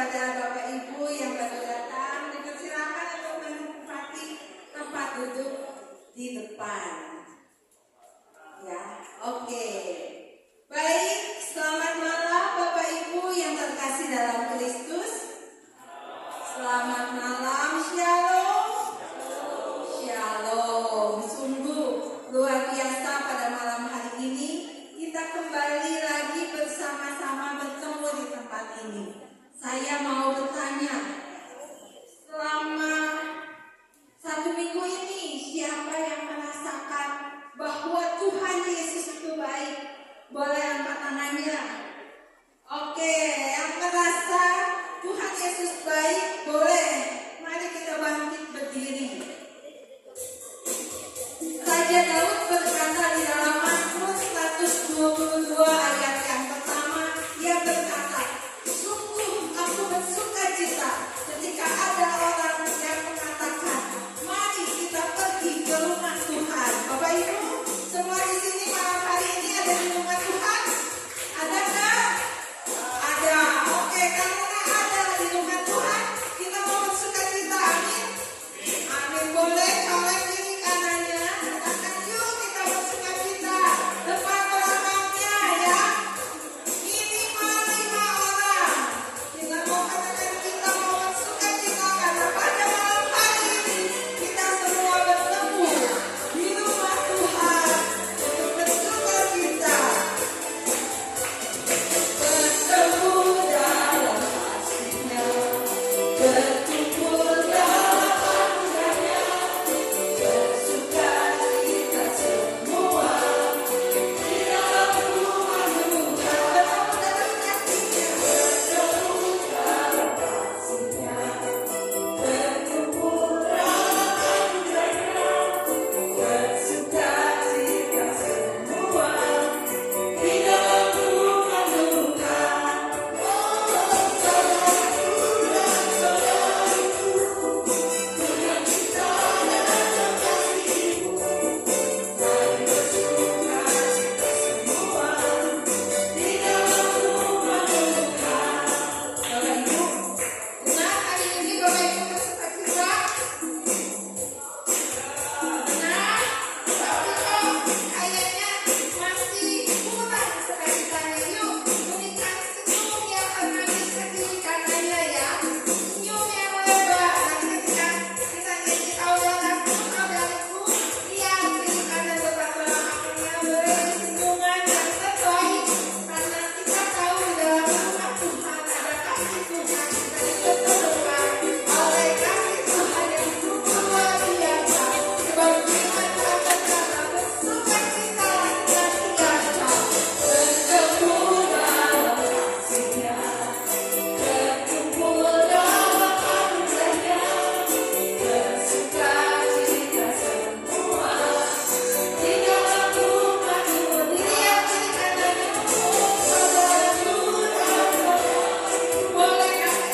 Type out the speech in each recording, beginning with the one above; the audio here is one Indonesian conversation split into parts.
kepada Bapak Ibu yang baru datang, dipersilakan untuk menempati tempat duduk di depan. Ya, oke. Baik, selamat malam Bapak Ibu yang terkasih dalam Kristus. Selamat malam, Shalom. Shalom. Sungguh luar biasa pada malam hari ini kita kembali lagi bersama-sama bertemu di tempat ini. Saya mau bertanya, selama 1 minggu ini siapa yang merasakan bahwa Tuhan Yesus itu baik? Boleh angkat tangannya. Oke, yang merasa Tuhan Yesus baik boleh. Mari kita bangkit berdiri. Raja Daud berkata di dalam Mazmur 122 ayat yang pertama, ia berkata, sungguh aku bersuka cita ketika ada orang yang mengatakan, mari kita pergi ke rumah Tuhan. Bapak Ibu, semua di sini malam hari ini ada di rumah Tuhan? Ada nggak? Ada. Oke, karena ada di rumah Tuhan, kita mau bersuka cita. Amin. Amin. Boleh oleh kiri kanannya. Katakan yuk kita bersuka cita. Depan belakangnya ya. Minimal 5 orang. Kita mau katakan kita mau bersuka cita karena pada malam hari ini kita semua bertemu di rumah Tuhan untuk bersuka cita. Bertemu dalam kasih-Nya, berkumpul dalam anugerah-Nya, bersuka cita semua di dalam rumah Tuhan. Bertemu dalam kasih-Nya, bertemu dalam kasih-Nya, berkumpul dalam anugerah-Nya, bersuka cita semua di dalam rumah Tuhan. Tuhan kita dalam kasih-Mu, mari bersuka cita semua di dalam rumah Tuhan. Bapak Ibu, benar hari ini Bapak Ibu bersuka cita? Benar? Tapi kok kayaknya masih kurang sukacitanya. Yuk, berikan senyum yang manis ke kiri kanannya ya. Senyum yang lebar. Nanti ketika kita nyanyi Audaliku, lihat kiri kanan depan belakangnya beri senyuman yang terbaik. Karena kita tahu di dalam rumah Tuhan ada kasih Tuhan. Kita dipertemukan oleh kasih Tuhan yang sungguh luar biasa. Sebab firman Tuhan berkata, bersuka cita dan biasa. Bertemu dalam kasih-Nya, berkumpul dalam anugerah-Nya, bersuka cita semua di dalam rumah Tuhan. Dilihat kiri kanannya, saudara Tuhan. Boleh kasih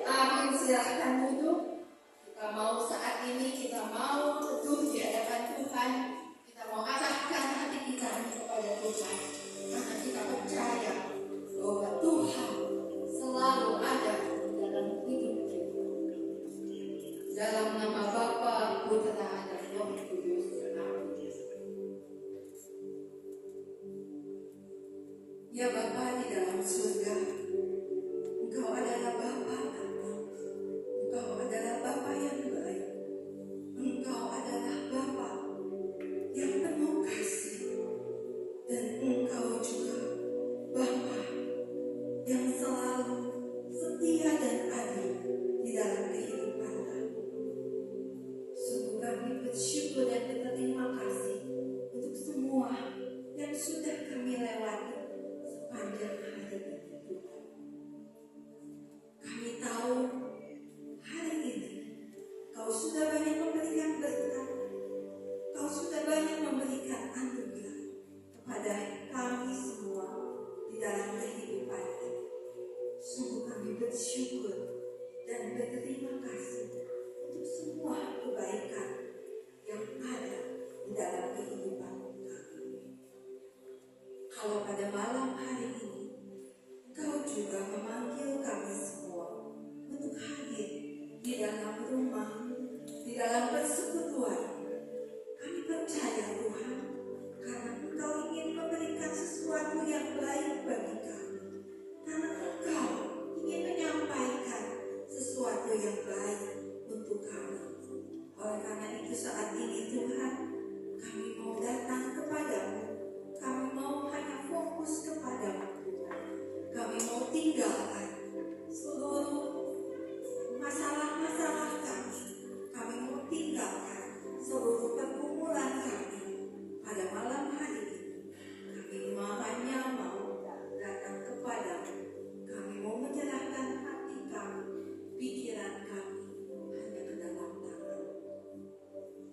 Amin, silahkan duduk. Kita mau saat ini, kita mau teduh di hadapan Tuhan. Kita mau arahkan hati kita kepada Tuhan. Karena kita percaya bahwa Tuhan selalu ada dalam hidup kita. Dalam nama Bapa, Putra, dan Roh Kudus. Amin. Ya Bapa di dalam surga, Engkau adalah Bapa kami. Engkau adalah Bapa yang baik. Engkau adalah Bapa yang penuh kasih. Dan Engkau juga Bapa yang selalu setia dan adil di dalam kehidupan kami. Sungguh kami bersyukur dan berterima kasih untuk semua yang sudah kami lewati sepanjang hari ini, Tuhan. Kami tahu hari ini Kau sudah banyak memberikan berkat, Kau sudah banyak memberikan anugerah kepada kami semua di dalam kehidupan ini. Sungguh kami bersyukur dan berterima kasih untuk semua kebaikan yang ada di dalam kehidupan kami. Kalau pada malam hari ini Engkau juga memanggil kami semua untuk hadir di dalam rumah, di dalam persekutuan, kami percaya Tuhan, karena Engkau ingin memberikan sesuatu yang baik bagi kami, karena Engkau ingin menyampaikan sesuatu yang baik untuk kami. Oleh karena itu saat ini Tuhan, kami mau datang kepadamu, kami mau hanya fokus kepadamu Tuhan. Kami mau tinggalkan seluruh masalah-masalah kami. Kami mau tinggalkan seluruh pergumulan kami pada malam hari ini. Kami hanya mau datang kepadamu. Kami mau menyerahkan hati kami, pikiran kami hanya ke dalam tangan.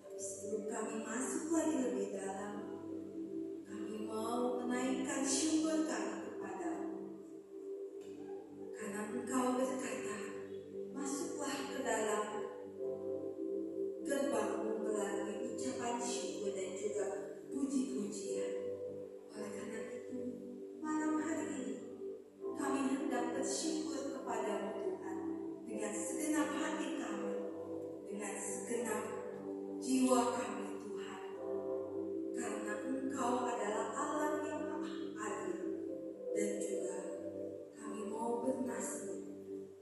Tapi sebelum kami masuk lagi lebih dalam, kami mau menaikkan syukur kami kepadamu. Karena Engkau berkata, masuklah ke dalam gerbangmu melalui ucapan syukur dan juga puji-pujian. Oleh karena itu, malam hari ini kami hendak bersyukur kepadamu Tuhan dengan segenap hati kami, dengan segenap jiwa kami Tuhan. Karena Engkau adalah Allah yang maha adil, dan juga kami mau bernasib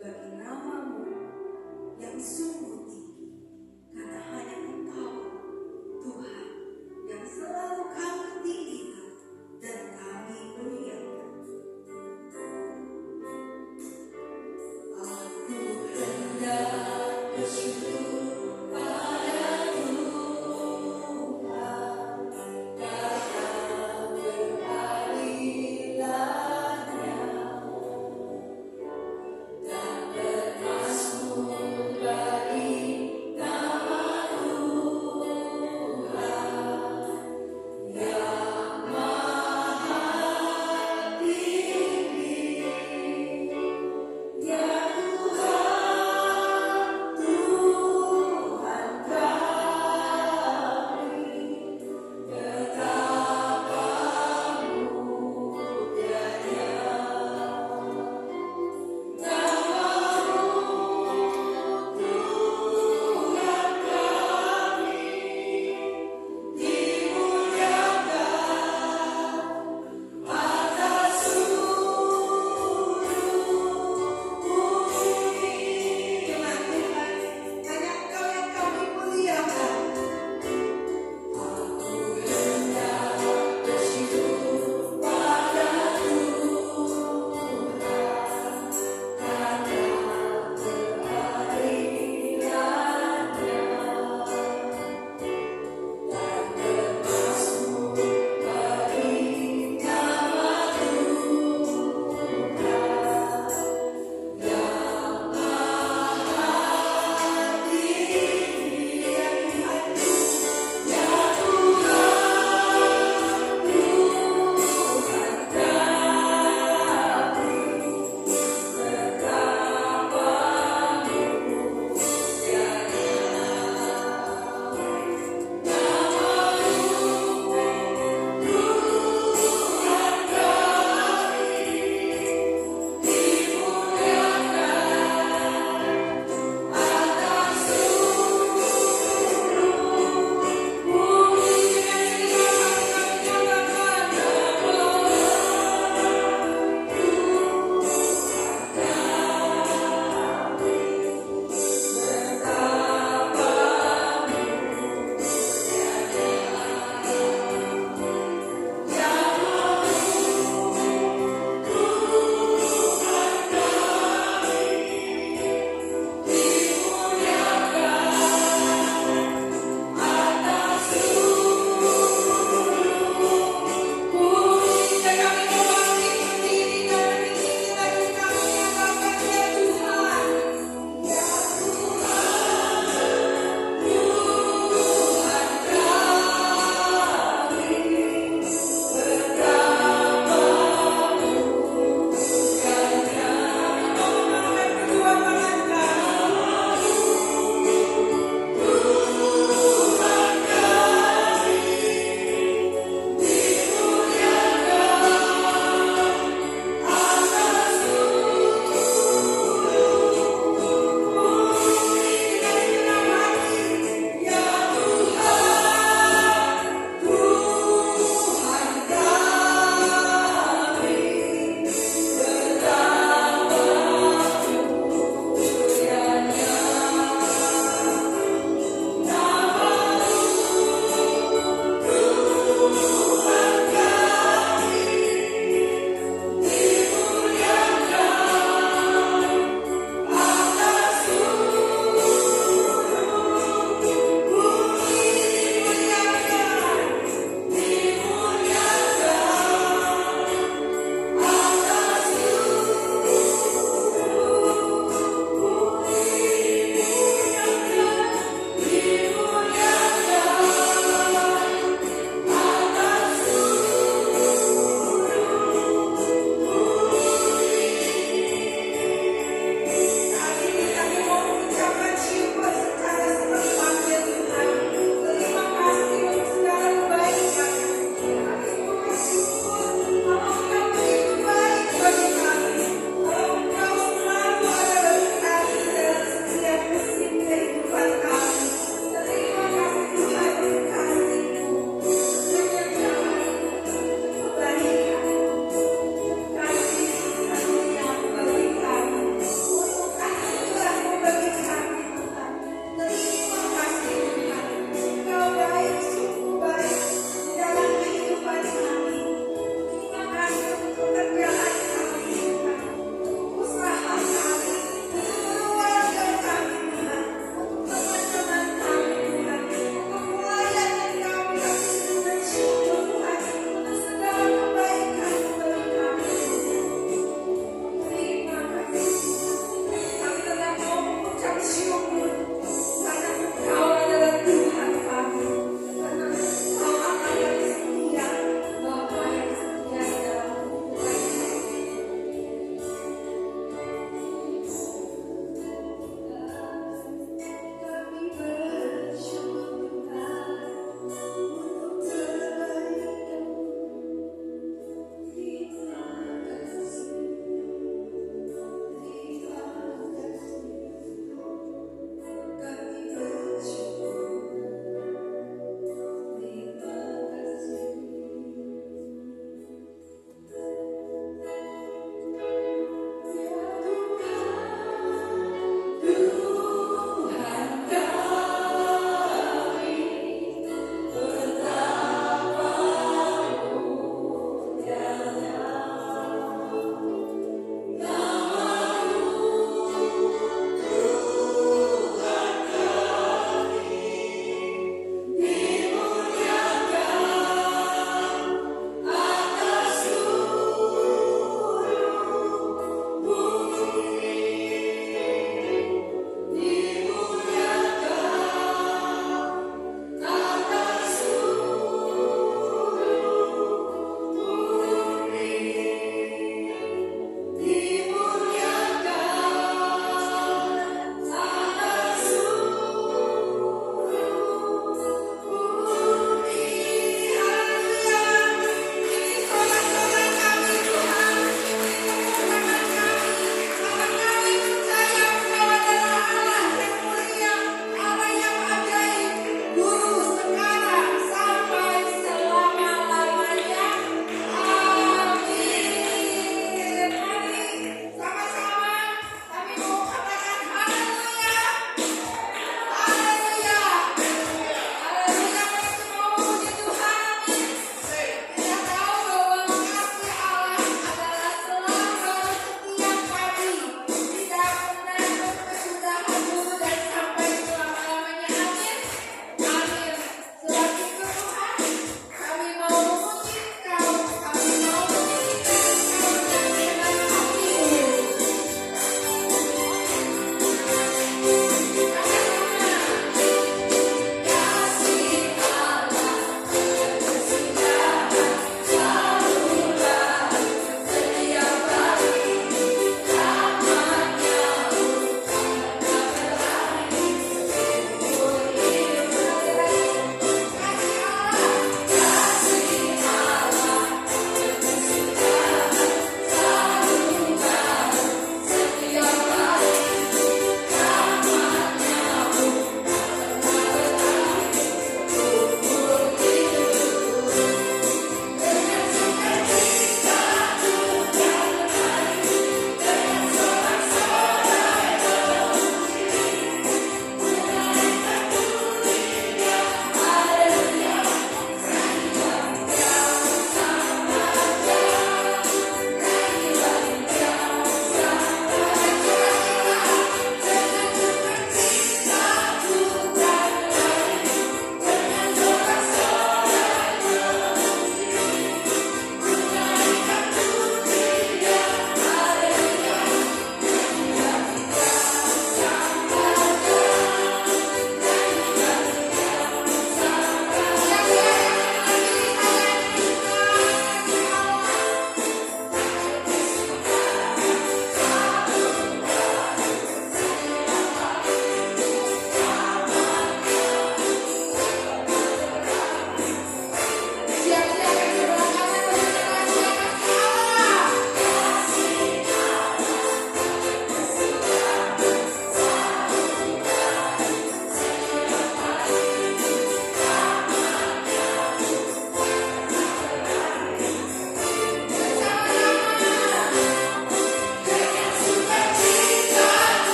bagi nama-Mu yang sungguh tinggi, karena hanya Engkau Tuhan yang selalu kami tinggikan dan kami muliakan. Aku hendak bersyukur pada Tuhan karena keadilan-Nya dan bermasmur bagi nama Tuhan yang maha tinggi. Ya Tuhan, Tuhan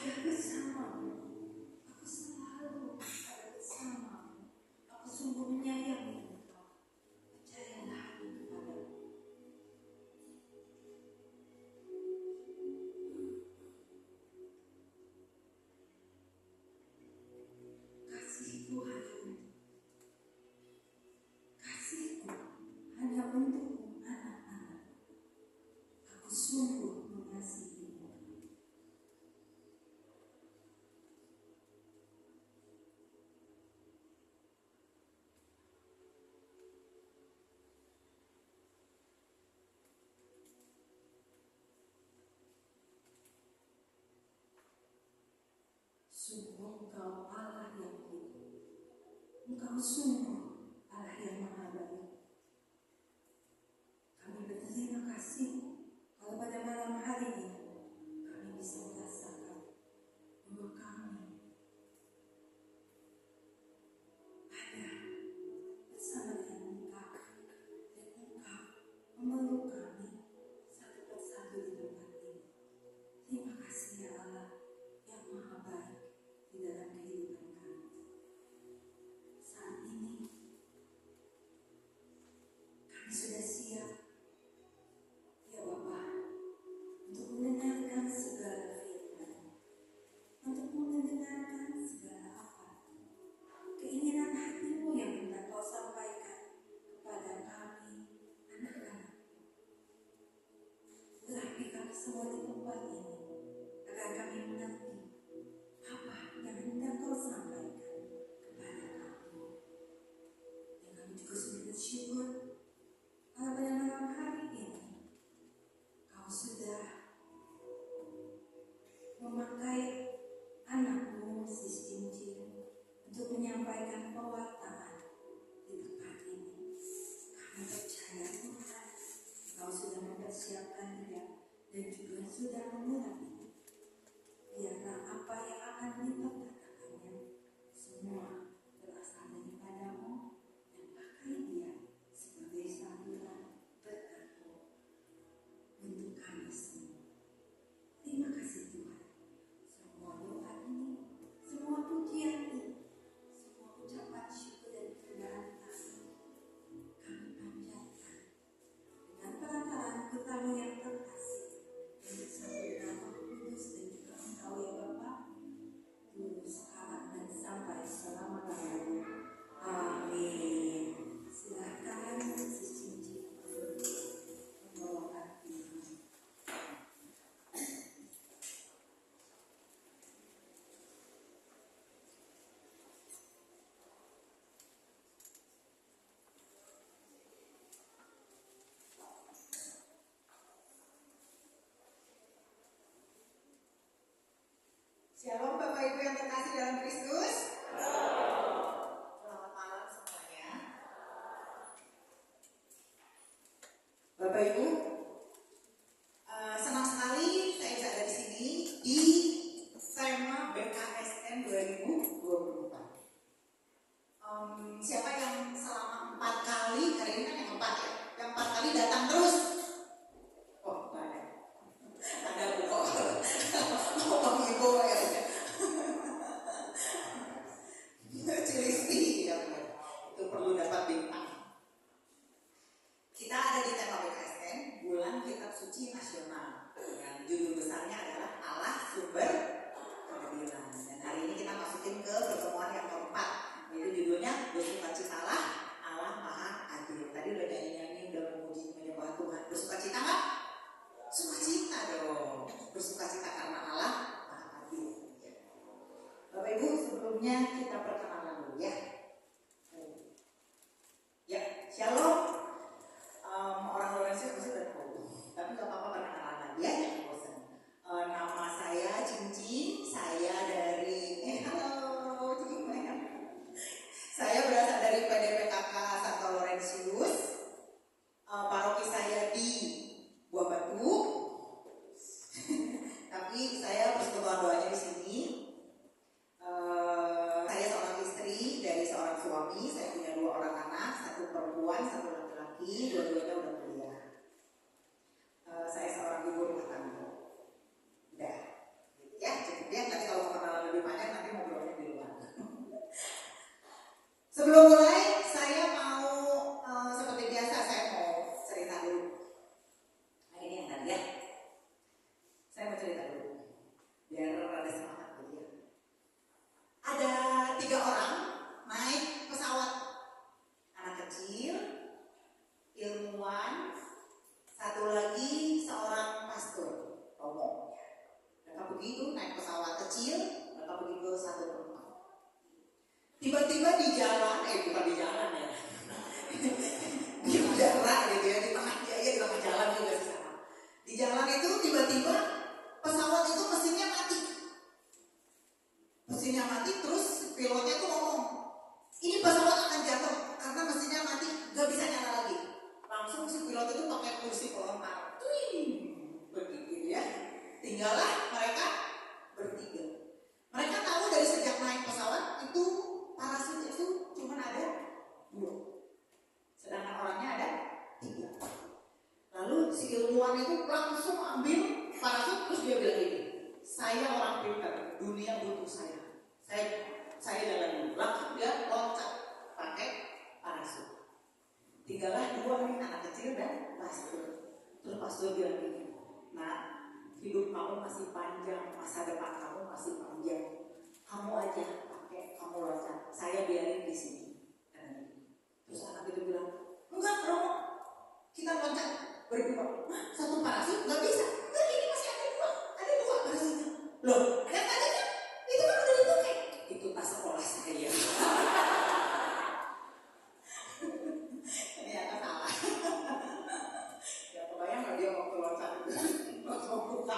ada bersamamu. Aku selalu ada bersamamu. Aku sungguh menyayangi engkau. Percayalah kepadaku. Kasihku hanya untukmu anak-anak. Aku sungguh mengasihimu. Sungguh engkau Allah yang hidup. Engkau sungguh Allah yang maha baik. Kami berterima kasih kalau pada malam hari ini kami bisa merasakan bahwa kami ada bersama dengan engkau dan engkau memeluk kami satu persatu di tempat ini. Terima kasih ya Allah yang maha baik di dalam kehidupan kami. Saat ini kami sudah siap ya Bapa untuk mendengarkan segala firman, untuk mendengarkan segala apa keinginan hatimu yang hendak kau sampaikan kepada kami anak-anak. Urapi kami semua di tempat ini agar kami mengerti apa yang hendak kau sampaikan kepada kami. Dan kami juga sudah bersyukur kalau pada malam hari ini kau sudah memakai anakmu si cincin untuk menyampaikan pewartaan di tempat ini. Kami percaya Tuhan, kau sudah mempersiapkan dia dan juga sudah mengurangi. Biarlah apa yang akan diperkatakannya semua berasal daripadamu dan pakai dia sebagai saluran berkatmu untuk kami semua. Terima kasih Tuhan. Semua doa ini, semua pujian ini, semua ucapan syukur dan kerendahan kami panjatkan dengan perantaraan putramu yang terkasih yang bersatu dengan Roh Kudus dan juga Engkau ya Bapa, dulu sekarang dan sampai selama-lamanya. Amin. Silakan si cincin membawakan firman. Shalom Bapak Ibu yang terkasih dalam Kristus. Selamat malam semuanya. Bapak Ibu, senang sekali saya bisa ada di sini di tema BKSN 2024. Siapa yang selama 4 kali, hari ini kan yang 4 ya, yang 4 kali datang terus? Oh, nggak ada. Ada Bu kok. Ngomong Ibu ya. Cilisti ya benar. Itu perlu dapat bintang. Kita ada di tema BKSN Bulan Kitab Suci Nasional yang judul besarnya adalah Allah Sumber Keadilan. Dan hari ini kita masukin ke pertemuan yang keempat, yaitu judulnya Bersukacitalah Allah Maha Adil. Tadi udah nyanyi-nyanyi, udah memuji menyembah Tuhan. Bersukacita nggak? Sukacita dong. Bersukacita karena Allah Maha Adil. Bapak Ibu, sebelumnya kita perkenalan dulu ya. Ya, shalom. Orang Lorenzo pasti udah tahu, tapi nggak apa-apa perkenalan lagi ya, jangan bosan. Nama saya Cincin, saya dari halo Cincin. Saya berasal dari PDPKK Santo Laurentius. Paroki saya di Buah Batu. Tapi saya persekutuan doanya di sini. Saya seorang istri dari seorang suami. Saya punya 2 orang anak, 1 perempuan, 1 laki-laki. Dua-duanya udah kuliah. Saya seorang ibu rumah tangga. Udah, ya cukup Ya, nanti kalau mau kenalan lebih panjang nanti ngobrolnya di luar. Sebelum mulai, saya mau seperti biasa saya mau cerita dulu. Nah ini yang tadi ya. Saya mau cerita dulu biar rada semangat gitu ya. Ada 3 orang naik pesawat, anak kecil, ilmuwan, satu lagi seorang pastor, Romo. Mereka begitu naik pesawat kecil, mereka pergi ke satu tempat. Tiba-tiba di jalan, bukan di jalan ya, di udara gitu ya, di tengah jalan juga sih sama. Di jalan itu tiba-tiba pesawat itu mesinnya mati. Mesinnya mati, terus pilotnya tuh ngomong, ini pesawat akan jatuh karena mesinnya mati, gak bisa nyala lagi. Langsung si pilot itu pakai kursi pelontar, begitu ya. Tinggallah mereka bertiga. Mereka tahu dari sejak naik pesawat itu parasut itu cuma ada 2, sedangkan orangnya ada 3. Lalu si ilmuwan itu langsung ambil parasut, terus dia bilang gini, saya orang pintar, dunia butuh saya. Saya jalan dulu. Langsung dia loncat pakai parasut. Tinggallah 2 nih, anak kecil dan pastor. Terus pastor bilang gini, nah, hidup kamu masih panjang, masa depan kamu masih panjang. Kamu aja pakai, kamu loncat. Saya biarin di sini. Terus anak itu bilang, enggak Romo, kita loncat berdua. Satu parasut nggak bisa. Enggak, ini masih ada 2 parasutnya. Loh, yang tadi kan itu kan udah dipakai. Itu tas sekolah saya. Ternyata salah. Ya kebayang nggak dia waktu loncat itu langsung buka,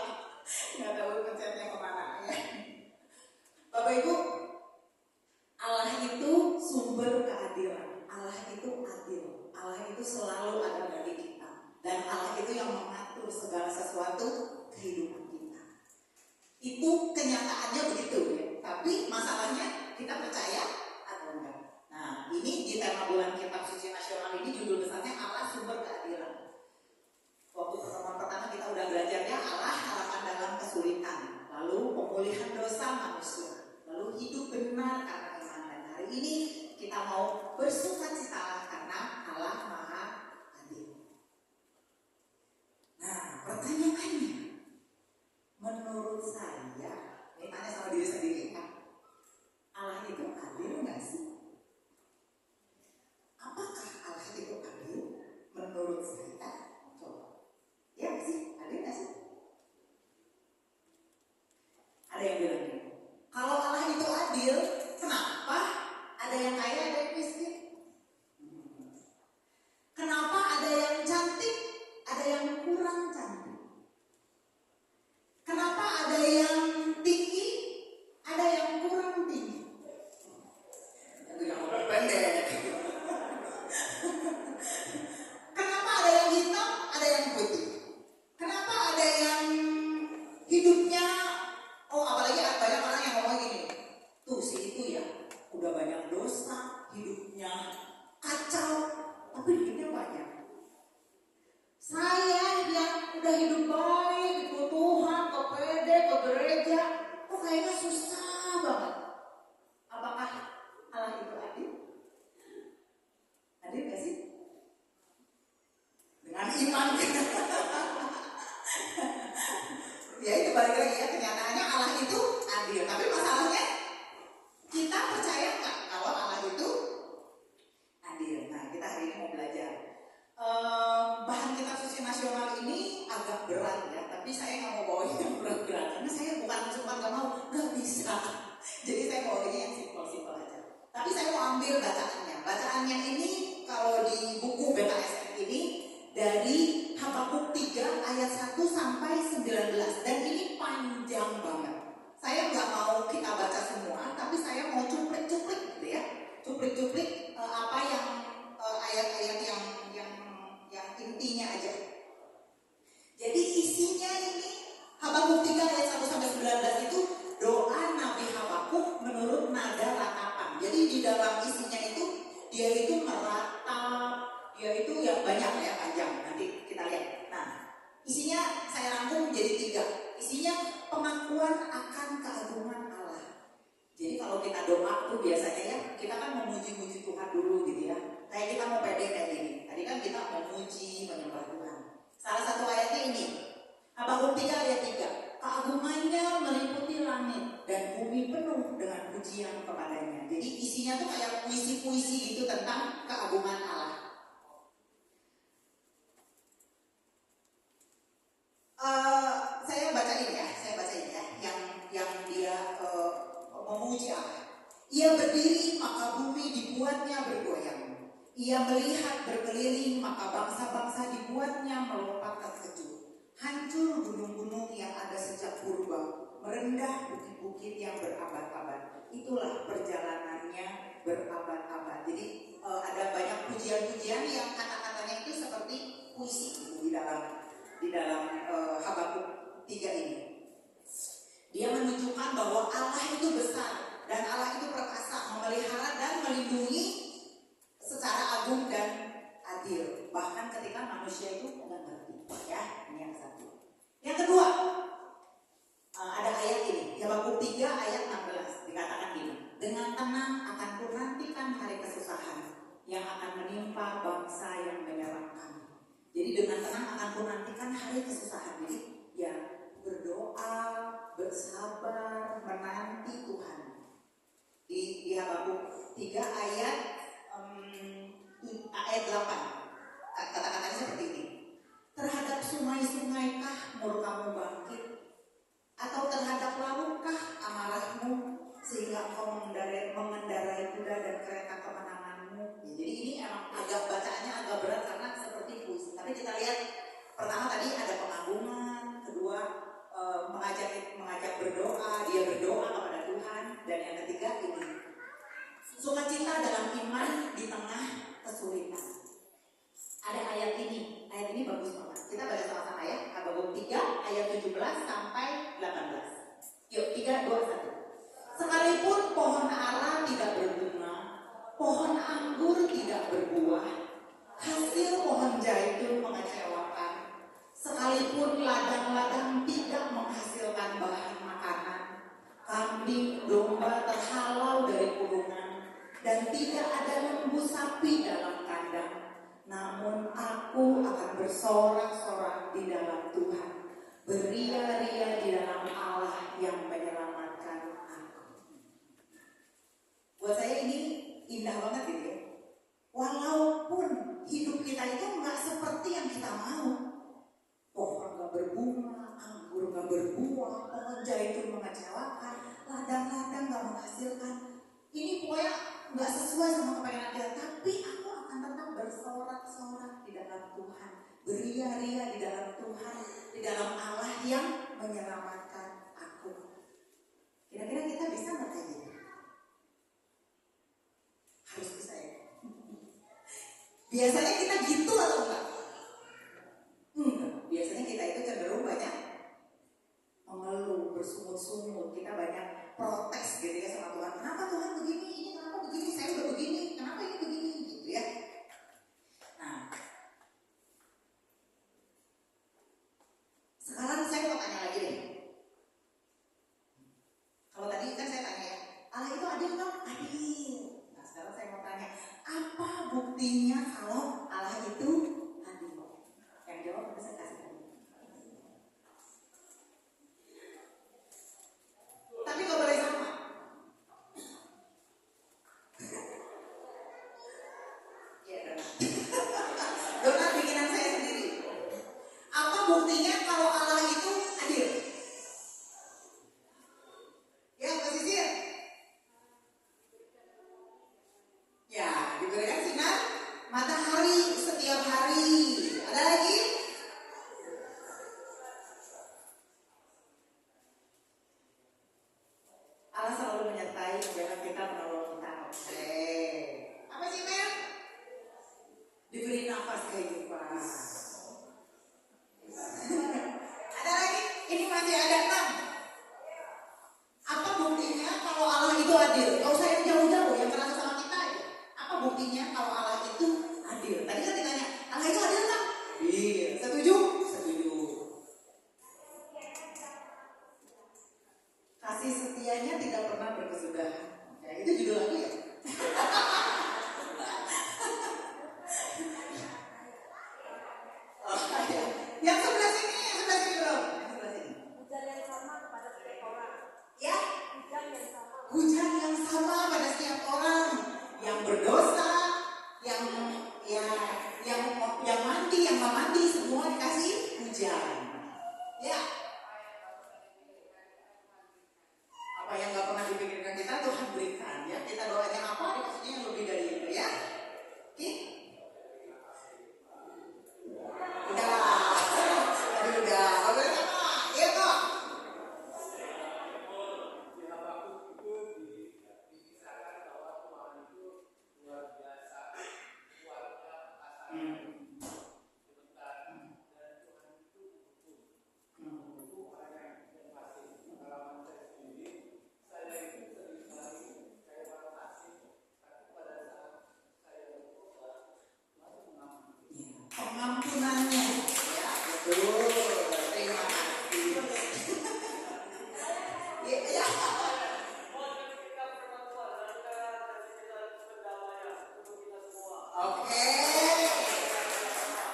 nggak tahu pencetnya kemana ya. Bapak Ibu, Allah itu sumber keadilan. Allah itu adil. Allah itu selalu ada bagi kita. Dan Allah itu yang mengatur segala sesuatu kehidupan kita. Itu kenyataannya begitu ya. Tapi masalahnya kita percaya atau enggak. Nah, ini di tema bulan Kitab Suci Nasional ini judul besarnya Allah Sumber Keadilan. Waktu pertemuan pertama kita udah belajar ya, Allah harapan dalam kesulitan, lalu pemulihan dosa manusia, lalu hidup benar karena iman. Dan hari ini kita mau bersukacita karena Allah Maha Adil. Nah, pertanyaannya, menurut saya, ini tanya sama diri sendiri kan, Allah itu adil nggak sih? Apakah Allah itu adil? Menurut saya, coba, ya nggak sih? Adil nggak sih? Ada yang bilang gini, kalau Allah itu adil, kenapa ada yang kaya, ada yang miskin? Kenapa ada yang cantik, ada yang kurang cantik? Kenapa ada yang tinggi, ada yang kurang tinggi? Itu yang pendek. Kenapa ada yang hitam, ada yang putih? Kenapa ada yang hidupnya, apalagi ada banyak orang yang ngomong gini, tuh si itu ya udah banyak dosa, hidupnya kacau, tapi hidupnya banyak. Saya yang udah hidup baik, ikut Tuhan, ke PD, ke gereja, kok kayaknya susah banget. Apakah Allah itu adil? Adil gak sih? Dengan iman. Ya itu balik lagi ya, kenyataannya Allah itu adil. Tapi masalahnya kita percaya nggak kalau Allah itu adil? Nah, kita hari ini mau belajar. Bahan Kitab Suci Nasional ini agak berat ya, tapi saya nggak mau bawa yang berat-berat karena saya bukan nggak mau, nggak bisa. Jadi saya bawanya yang simpel-simpel aja. Tapi saya mau ambil bacaannya. Bacaannya ini kalau di buku BKSN ini dari Habakuk 3 ayat 1 sampai 19 dan ini panjang banget. Saya nggak mau kita baca semua, tapi saya mau cuplik-cuplik gitu ya, cuplik-cuplik apa yang ayat-ayat yang intinya aja. Jadi isinya ini Habakuk 3 ayat 1 sampai 19 itu doa Nabi Habakuk menurut nada ratapan. Jadi di dalam isinya itu dia itu meratap, dia itu ya banyak ya, panjang. Nanti kita lihat. Nah, isinya saya rangkum menjadi 3. Isinya pengakuan akan keadilan pujian kepadanya. Jadi isinya tuh kayak puisi-puisi gitu tentang keagungan Allah. Saya bacain ya, yang dia memuji Allah. Ia berdiri maka bumi dibuatnya bergoyang. Ia melihat berkeliling maka bangsa-bangsa dibuatnya melompat terkejut. Hancur gunung-gunung yang ada sejak purba, merendah bukit-bukit yang berabad-abad. Itulah perjalanannya berabad-abad. Jadi ada banyak pujian-pujian yang kata-katanya itu seperti puisi gitu di dalam Habakuk 3 ini. Dia menunjukkan bahwa Allah itu besar dan Allah itu perkasa, memelihara dan melindungi secara agung dan adil. Bahkan ketika manusia itu tidak ngerti. Ya, ini yang satu. Yang kedua, ada ayat ini, Habakuk 3 ayat 16 dikatakan gini. Dengan tenang akan kunantikan hari kesusahan yang akan menimpa bangsa yang menyerang kami. Jadi dengan tenang akan kunantikan hari kesusahan. Jadi ya berdoa, bersabar, menanti Tuhan. Di Habakuk 3 ayat 8 kata-katanya seperti ini. Terhadap sungai-sungaikah murkamu bangkit? Atau terhadap lautkah amarahmu sehingga engkau mengendarai kuda dan kereta kemenanganmu? Jadi ini emang bacaannya agak berat karena seperti puisi. Tapi kita lihat pertama tadi ada pengagungan, kedua mengajak berdoa, dia berdoa kepada Tuhan, dan yang ketiga ini sukacita dalam iman di tengah kesulitan. Ada ayat ini bagus banget. Kita baca sama-sama ya. Habakuk 3 ayat 17 sampai 18. Yuk 3, 2, 1. Sekalipun pohon ara tidak berbunga, pohon anggur tidak berbuah, hasil pohon zaitun mengecewakan, sekalipun ladang-ladang tidak menghasilkan bahan makanan, kambing domba terhalau dari kurungan, dan tidak ada lembu sapi dalam kandang, namun aku akan bersorak-sorak di dalam Tuhan, beria-ria di dalam Allah yang menyelamatkan aku. Buat saya ini indah banget gitu ya. Walaupun hidup kita itu nggak seperti yang kita mau, pohon nggak berbunga, anggur nggak berbuah, pohon zaitun mengecewakan, ladang-ladang nggak menghasilkan. Ini pokoknya nggak sesuai sama kepengenan kita. Tapi aku akan tetap bersorak-sorak di dalam Tuhan, beria-ria di dalam Tuhan, di dalam Allah yang menyelamatkan aku. Kira-kira kita bisa nggak kayak gitu? Harus bisa ya. Biasanya kita gitu atau enggak? Enggak. Biasanya kita itu cenderung banyak mengeluh, bersungut-sungut. Kita banyak protes gitu ya sama Tuhan. Kenapa Tuhan begini? Ini kenapa begini? Saya udah begini. Kenapa ini begini? Gitu ya. Nah, sekarang saya mau tanya lagi deh. Kalau tadi kan saya tanya ya, Allah itu adil kan? Adil. Nah, sekarang saya mau tanya, apa buktinya kalau Allah itu adil? Yang jawab bisa kasih tahu. Tapi nggak boleh sama. Ya, donat bikinan saya sendiri. Apa buktinya kalau Allah itu adil? Ya, Mbak Sisil. Ya, diberikan sinar matahari setiap hari. Ada lagi? Allah selalu menyertai membela kita, menolong kita. Oke. Apa sih, Mel? Diberi nafas kehidupan. Ada lagi? Ini masih ada 6. Apa buktinya kalau Allah itu adil? Gak usah yang jauh-jauh, yang terasa sama kita aja. Apa buktinya kalau Allah itu adil? Tadi kan ditanya, Allah itu adil kan? Iya. Setuju? Setuju. Kasih setianya tidak pernah berkesudahan. Ya, itu judul lagu ya? Oh, ya. Yang sebelah sini belum? Yang sebelah sini. Hujan yang sama kepada setiap orang. Ya? Hujan yang sama hujan yang sama pada setiap orang, yang berdosa, yang ya, yang mandi, yang nggak mandi, semua dikasih hujan. Ya, apa yang nggak pernah dipikirkan kita Tuhan berikan. Ya, kita doanya apa dikasihnya yang lebih dari itu ya. Oke? Udah, tadi udah. Oke, apa? Iya kok. Pengampunannya, ya betul. Terima kasih. Ya, ya. Oke.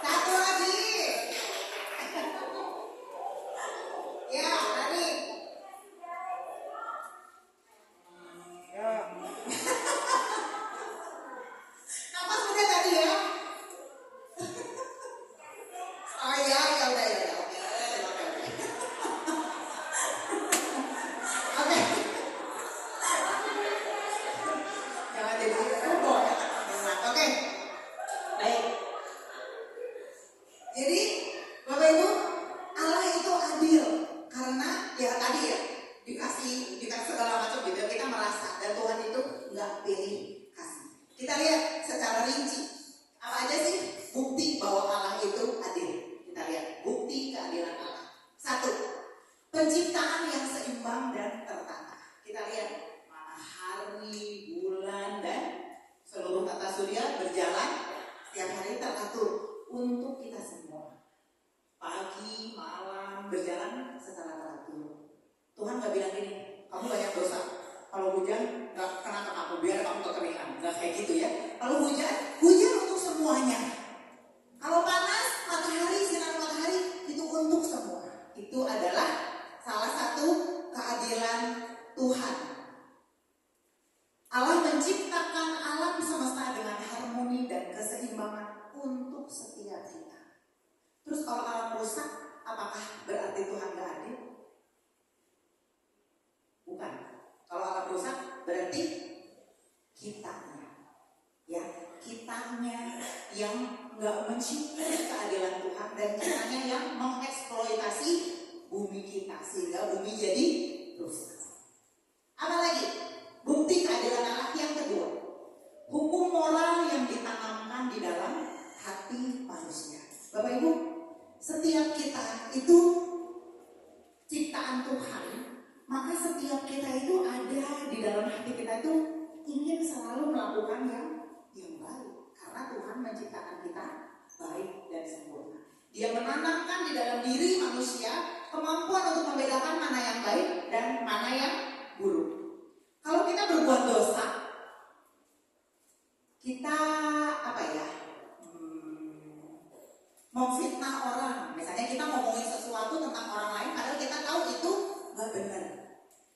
Satu lagi. Ya, tadi. Apa sudah tadi ya? Oh ya, ya udah ya. Oke. Oke. Jangan jadi heboh ya. Oke. Baik. Jadi, Bapak Ibu, Allah itu adil karena ya tadi ya dikasih segala macam gitu kita merasa dan Tuhan itu nggak pilih kasih. Kita lihat secara rinci apa aja sih bukti bahwa Allah itu adil. Kita lihat bukti keadilan Allah. Satu, penciptaan yang seimbang dan tertata. Kita lihat matahari, bulan dan seluruh tata surya berjalan setiap hari teratur untuk kita semua. Pagi, malam berjalan secara teratur. Tuhan nggak bilang gini, kamu banyak dosa. Kalau hujan nggak kena aku, biar kamu kekeringan. Nggak kayak gitu ya. Kalau hujan untuk semuanya. Kalau panas, matahari, sinar matahari itu untuk semua. Itu adalah salah satu keadilan Tuhan. Allah menciptakan alam semesta dengan harmoni dan keseimbangan untuk setiap kita. Terus kalau alam rusak, apakah berarti Tuhan gak adil? Bukan. Kalau alam rusak berarti kitanya, ya kitanya yang nggak mensyukuri keadilan Tuhan dan kitanya yang mengeksploitasi bumi kita sehingga bumi jadi rusak. Apa lagi? Bukti keadilan Allah yang kedua, hukum moral yang ditanamkan di dalam hati manusia. Bapak Ibu, setiap kita itu ciptaan Tuhan, maka setiap kita itu ada di dalam hati kita itu ingin selalu melakukan yang baik, karena Tuhan menciptakan kita baik dan sempurna. Dia menanamkan di dalam diri manusia kemampuan untuk membedakan mana yang baik dan mana yang buruk. Kalau kita berbuat dosa, kita memfitnah orang. Misalnya kita ngomongin sesuatu tentang orang lain, padahal kita tahu itu nggak benar.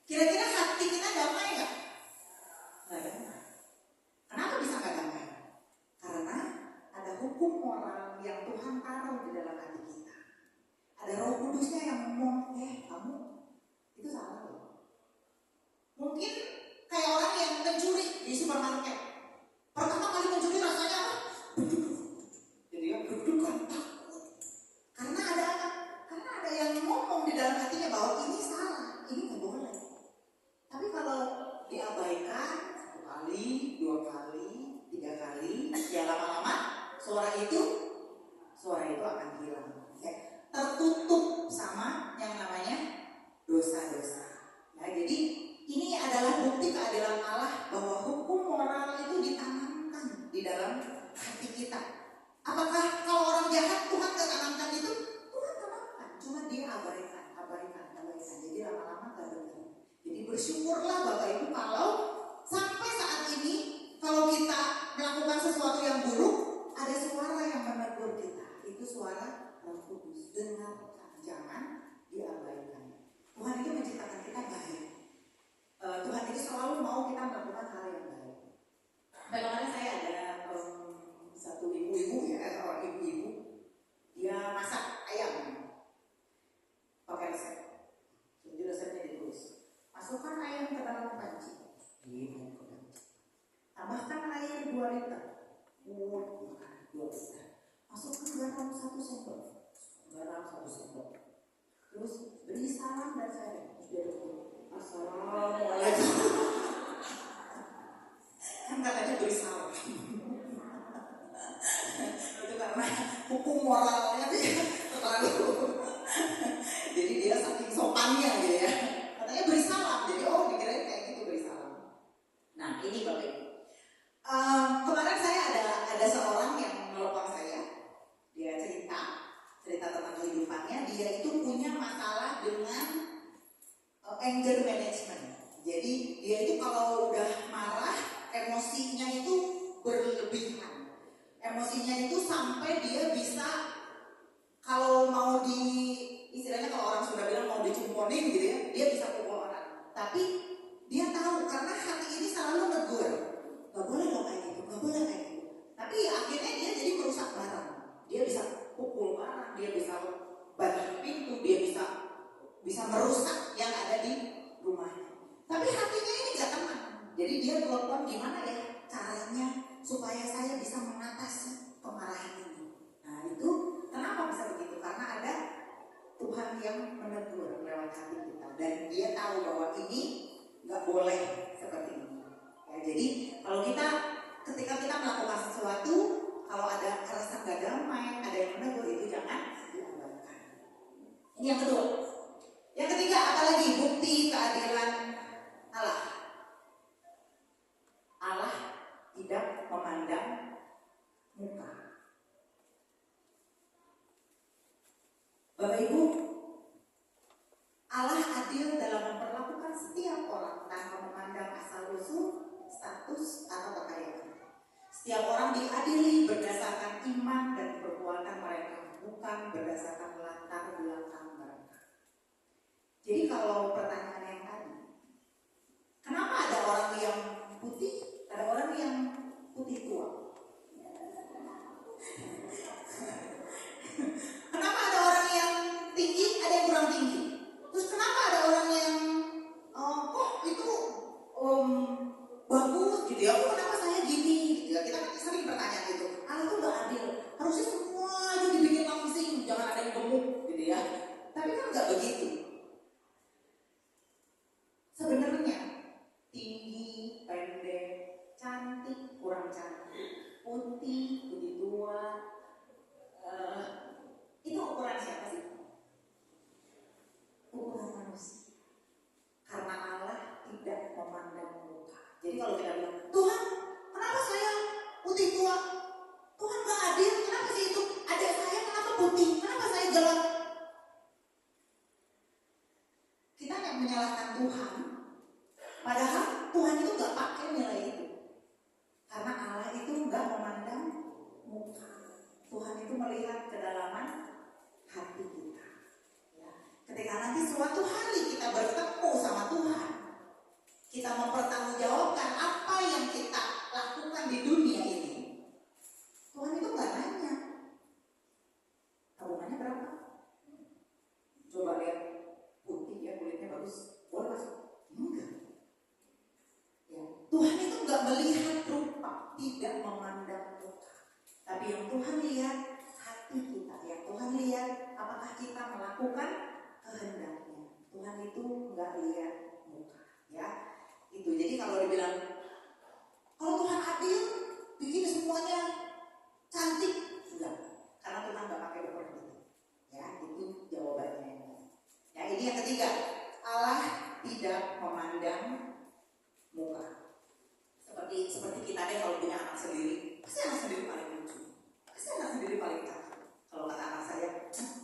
Kira-kira hati kita damai nggak? Nggak damai. Kenapa bisa nggak damai? Karena ada hukum moral yang Tuhan taruh di dalam hati kita. Ada Roh Kudusnya yang ngomong, kamu itu salah loh. Mungkin kayak orang yang mencuri di supermarket. Pertama kali mencuri rasanya apa? Jadi ya deg-degan, takut. Karena ada yang ngomong di dalam hatinya bahwa ini salah, ini nggak boleh. Tapi kalau diabaikan 1 kali, 2 kali, 3 kali, ya lama-lama suara itu akan hilang. Tertutup sama yang namanya dosa-dosa. Ya, jadi ini adalah bukti keadilan Allah bahwa hukum moral itu ditanamkan di dalam hati kita. Apakah kalau orang jahat Tuhan gak tanamkan itu? Tuhan tanamkan, cuma dia abaikan. Jadi lama-lama gak benar. Jadi bersyukurlah Bapak Ibu kalau sampai saat ini kalau kita melakukan sesuatu yang buruk, ada suara yang menegur kita. Itu suara Roh Kudus. Dengarkan, jangan diabaikan. Tuhan itu menciptakan kita baik. Tuhan itu selalu mau kita melakukan hal yang baik. Dan kemarin saya ada satu ibu-ibu ya, seorang ibu-ibu, dia masak ayam pakai resep. Jadi resepnya ditulis. Masukkan ayam ke dalam panci. Tambahkan air 2 liter. 2 liter. Masukkan garam 1 sendok. Garam 1 sendok. Terus beri salam dan sereh. Terus dia tutup. Assalamualaikum. Kan katanya beri salam. Itu karena hukum moralnya dia terlalu. Jadi dia saking sopannya gitu ya. Katanya beri salam. Jadi dikirain kayak gitu beri salam. Nah ini Bapak Ibu. Kemarin saya ada seorang yang nelpon saya. Dia cerita tentang kehidupannya. Dia itu punya masalah dengan anger management. Jadi dia itu kalau udah marah, emosinya itu berlebihan. Emosinya itu sampai dia bisa, kalau mau istilahnya kalau orang sudah bilang mau dicumponin gitu ya, dia bisa pukul orang. Tapi dia tahu karena hati ini selalu negur, gak boleh dong kayak gitu, gak boleh kayak gitu. Tapi akhirnya dia jadi merusak barang. Dia bisa pukul barang, dia bisa banting pintu, dia bisa merusak yang ada di rumahnya. Tapi hatinya ini gak tenang. Jadi dia telepon, gimana ya caranya supaya saya bisa mengatasi kemarahan ini. Nah itu kenapa bisa begitu? Karena ada Tuhan yang menegur lewat hati kita. Dan dia tahu bahwa ini gak boleh seperti ini. Ya, jadi kalau ketika kita melakukan sesuatu, kalau ada rasa gak damai, ada yang menegur, itu jangan diabaikan. Ini yang kedua. Yang ketiga, apalagi bukti keadilan Allah. Allah tidak memandang muka. Bapak Ibu, Allah adil dalam memperlakukan setiap orang tanpa memandang asal-usul, status, atau kekayaan. Setiap orang diadili berdasarkan iman dan perbuatan mereka, bukan berdasarkan latar belakang mereka. Jadi kalau pertanyaan yang tadi, kenapa ada orang yang putih, ada orang yang putih tua? Kenapa ada orang yang tinggi, ada yang kurang tinggi? Terus kenapa ada orang yang kok itu bagus gitu ya? Kenapa saya gini? Gitu ya? Kita kan sering bertanya gitu. Allah tuh gak adil. Harusnya semua aja dibikin langsing, jangan ada yang gemuk gitu ya. Tapi kan gak begitu. Sebenarnya tinggi, pendek, cantik, kurang cantik, putih, putih tua, itu ukuran siapa sih? Ukuran manusia. Karena Allah tidak memandang muka. Jadi kalau kita bilang, Tuhan, kenapa saya putih tua? Tuhan gak adil, kenapa sih itu? Adik saya kenapa putih? Kenapa saya gelap? Kita yang menyalahkan Tuhan. Padahal Tuhan itu gak pakai nilai itu. Karena Allah itu gak memandang muka. Tuhan itu melihat kedalaman hati kita. Ya. Ketika nanti suatu hari kita bertemu sama Tuhan, kita mempertanggungjawabkan apa yang kita lakukan di dunia ini. Tuhan itu gak nanya tabungannya berapa. Coba lihat putih ya, kulitnya bagus, boleh masuk? Enggak. Ya. Tuhan itu gak melihat rupa, tidak memandang muka. Tapi yang Tuhan lihat hati kita. Yang Tuhan lihat apakah kita melakukan kehendaknya. Tuhan itu gak lihat muka. Ya, itu. Jadi kalau dibilang kalau Tuhan adil, bikin semuanya cantik, enggak. Karena Tuhan gak pakai ukur itu. Ya, itu jawabannya. Ya, ini yang ketiga. Allah tidak memandang muka. Seperti kita deh kalau punya anak sendiri, pasti anak sendiri paling lucu, pasti anak sendiri paling cakep. Kalau kata anak saya,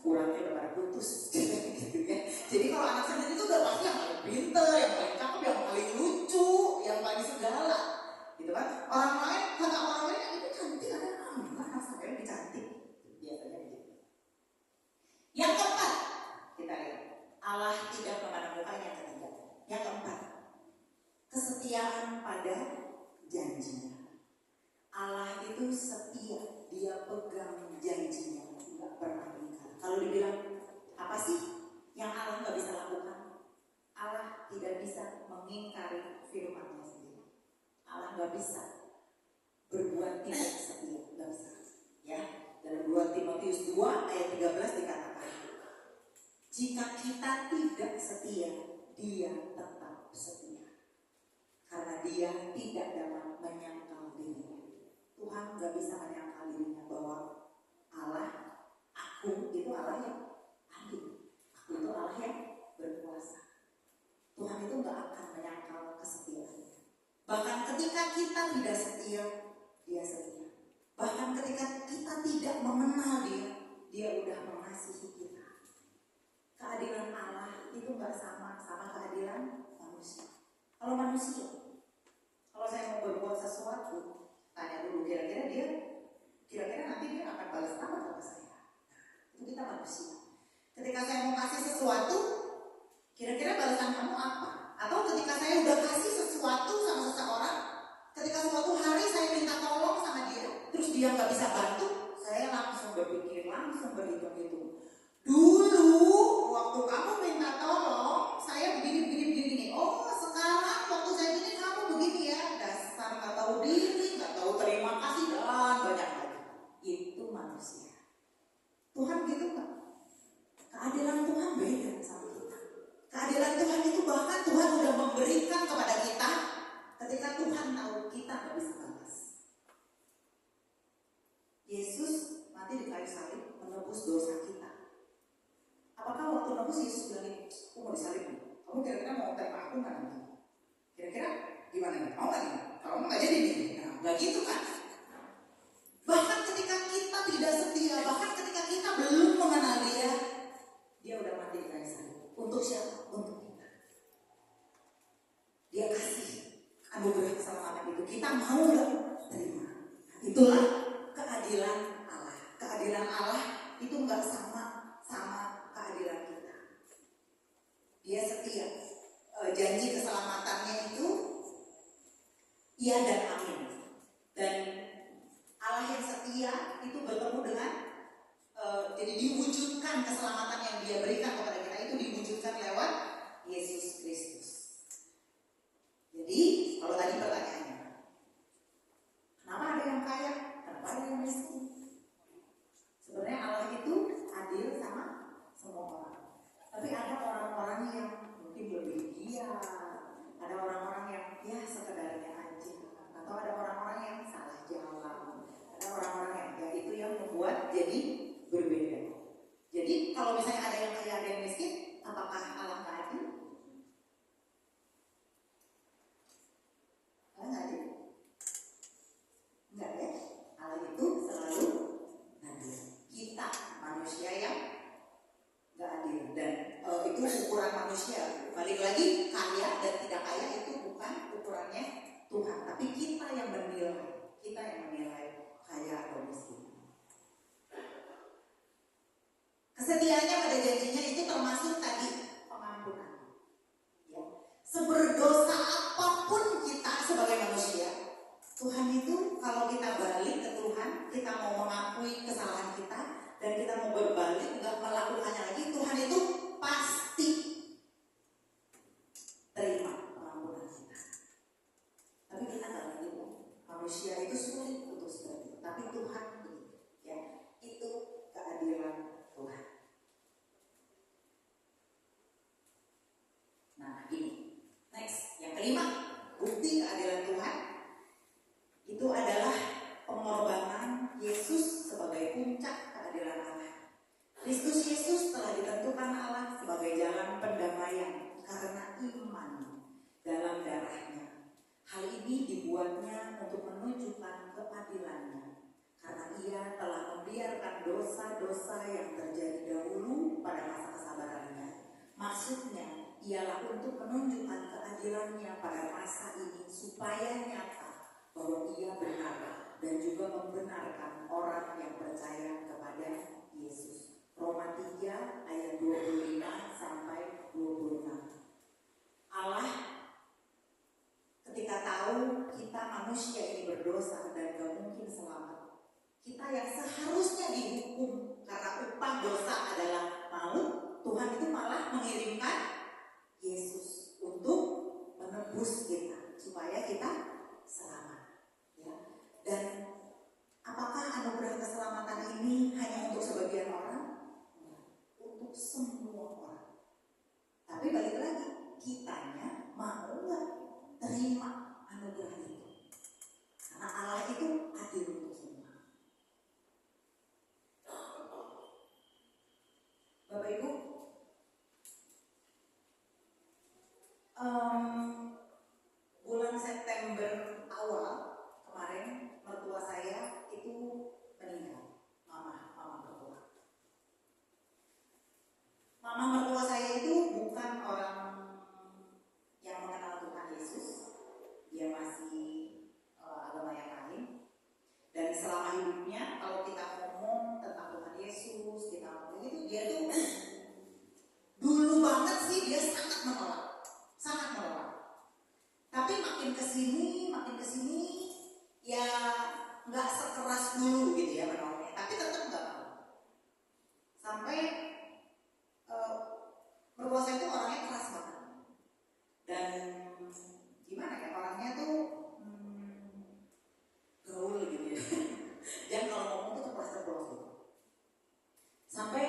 kurangnya udah pada putus. Gitu ya. Jadi kalau anak sendiri itu udah pasti yang paling pinter, kesetiaan pada janjinya. Allah itu setia, dia pegang janjinya, nggak pernah ingkar. Kalau dibilang apa sih yang Allah nggak bisa lakukan? Allah tidak bisa mengingkari firman-Nya sendiri. Allah nggak bisa berbuat tidak setia, nggak bisa. Ya, dalam 2 Timotius 2 ayat 13 dikatakan, jika kita tidak setia, dia tetap setia. Karena dia tidak dapat menyangkal dirinya. Tuhan gak bisa menyangkal dirinya bahwa Allah, aku itu Allah yang adil. Aku itu Allah yang berkuasa. Tuhan itu gak akan menyangkal kesetiaannya. Bahkan ketika kita tidak setia, dia setia. Bahkan ketika kita tidak mengenal dia, dia udah mengasihi kita. Keadilan Allah itu gak sama keadilan manusia. Kalau manusia, kalau saya mau berbuat sesuatu, tanya dulu kira-kira nanti dia akan balas apa ke saya. Itu kita manusia. Ketika saya mau kasih sesuatu, kira-kira balasan kamu apa? Atau ketika saya udah kasih sesuatu sama seseorang, ketika suatu hari saya minta tolong sama dia, terus dia nggak bisa bantu, saya langsung berpikir, langsung berhitung-hitung. Dulu waktu kamu minta tolong, saya begini. Oh, sekarang waktu saya gini kamu begini ya. Dasar nggak tahu diri, nggak tahu terima kasih dan banyak lagi. Itu manusia. Tuhan gitu nggak? Keadilan Tuhan beda sama kita. Keadilan Tuhan itu bahkan Tuhan udah memberikan kepada kita ketika Tuhan tahu kita nggak bisa balas. Yesus mati di kayu salib menebus dosa kita. Apakah waktu nebus Yesus bilang ini, aku mau disalib nih. Kamu kira-kira mau terima aku nggak nanti? Kira-kira gimana nih? Mau nggak nih? Kalau mau nggak jadi nih. Nah, nggak gitu kan? Bahkan ketika kita tidak setia, bahkan ketika kita belum mengenal dia, dia udah mati di kayu salib. Untuk siapa? Untuk kita. Dia kasih anugerah keselamatan itu. Kita mau nggak terima? Itulah keadilan Allah. Keadilan Allah itu nggak sama keadilan kita. Dia setia. Janji keselamatannya itu iya dan amin. Dan Allah yang setia itu bertemu dengan jadi diwujudkan keselamatan yang dia berikan kepada kita itu diwujudkan lewat Yesus Kristus. Jadi kalau tadi pertanyaannya, kenapa ada yang kaya, kenapa ada yang miskin? Sebenarnya Allah itu adil sama semua orang. Tapi ada orang-orang yang mungkin lebih giat, ada orang-orang yang ya sekedarnya aja, atau ada orang-orang yang salah jalan, ada orang-orang yang ya itu yang membuat jadi berbeda. Jadi kalau misalnya ada yang kaya ada yang miskin, apakah Allah nggak adil? Allah nggak adil? Enggak ya? Allah itu selalu adil. Kita manusia yang nggak adil dan itu ukuran manusia. Balik lagi, kaya dan tidak kaya itu bukan ukurannya Tuhan, tapi kita yang menilai kaya atau miskin. Kesetiaannya pada janjinya itu termasuk tadi pengampunan. Ya. Seberdosa apapun kita sebagai manusia, Tuhan itu kalau kita balik ke Tuhan, kita mau mengakui kesalahan kita dan kita mau berbalik nggak melakukannya lagi, Tuhan itu pasti terima pengampunan kita. Tapi kita nggak gitu. Manusia itu sulit untuk seperti itu, tapi Tuhan ya itu keadilan Tuhan. Nah ini next yang kelima, bukti keadilan Tuhan itu adalah pengorbanan Yesus sebagai puncak keadilan Allah. Kristus Yesus telah ditentukan Allah sebagai jalan pendamaian karena iman dalam darahnya. Hal ini dibuatnya untuk menunjukkan keadilannya karena ia telah membiarkan dosa-dosa yang terjadi dahulu pada masa kesabarannya. Maksudnya ialah untuk menunjukkan keadilannya pada masa ini supaya nyata bahwa ia benar dan juga membenarkan orang yang percaya kepada Yesus. Roma 3 ayat 25 sampai 26. Allah ketika tahu kita manusia ini berdosa dan gak mungkin selamat. Kita yang seharusnya dihukum karena upah dosa adalah maut, Tuhan itu malah mengirimkan Yesus untuk menebus kita supaya kita selamat. Ya. Dan apakah anugerah keselamatan ini hanya untuk sebagian orang? Untuk semua orang. Tapi balik lagi, kitanya mau nggak terima anugerah itu? Karena Allah itu adil untuk semua. Bapak Ibu, bulan September awal kemarin mertua saya itu meninggal, mama mertua. Mama mertua saya itu bukan orang yang mengenal Tuhan Yesus, dia masih agama yang lain. Dan selama hidupnya kalau kita ngomong tentang Tuhan Yesus, kita ngomong itu dia tuh dulu banget sih dia sangat menolak. Tapi makin kesini ya nggak sekeras dulu gitu ya menolaknya. Tapi tetap nggak mau. Sampai mertua saya itu orangnya keras banget. Dan gimana ya, orangnya tuh gaul gitu ya. Dan kalau ngomong tuh ceplos gitu. Sampai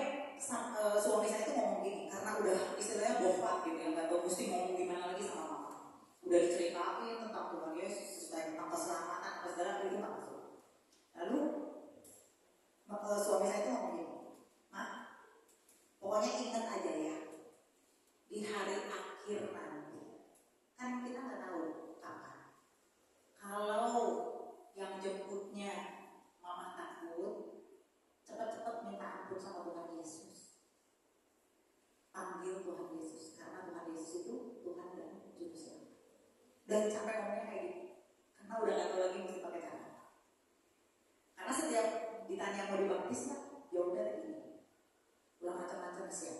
suami saya itu ngomong gini, karena udah istilahnya bofat gitu ya, nggak tahu mesti ngomong gimana lagi sama mama. Udah diceritain tentang Tuhan Yesus, tentang keselamatan, segala itu nggak masuk. Lalu suami saya itu ngomong gini, Mak, pokoknya ingat aja ya, di hari akhir nanti, kan kita nggak tahu kapan. Kalau yang jemputnya mama takut, cepat-cepat minta ampun sama Tuhan Yesus. Panggil Tuhan Yesus, karena Tuhan Yesus itu Tuhan dan Juru Selamat. Dan sampai ngomongnya kayak gitu, karena udah gak tahu lagi mesti pakai cara. Karena setiap ditanya mau dibaptis nggak, ya udah gini, ulang macam-macam siap.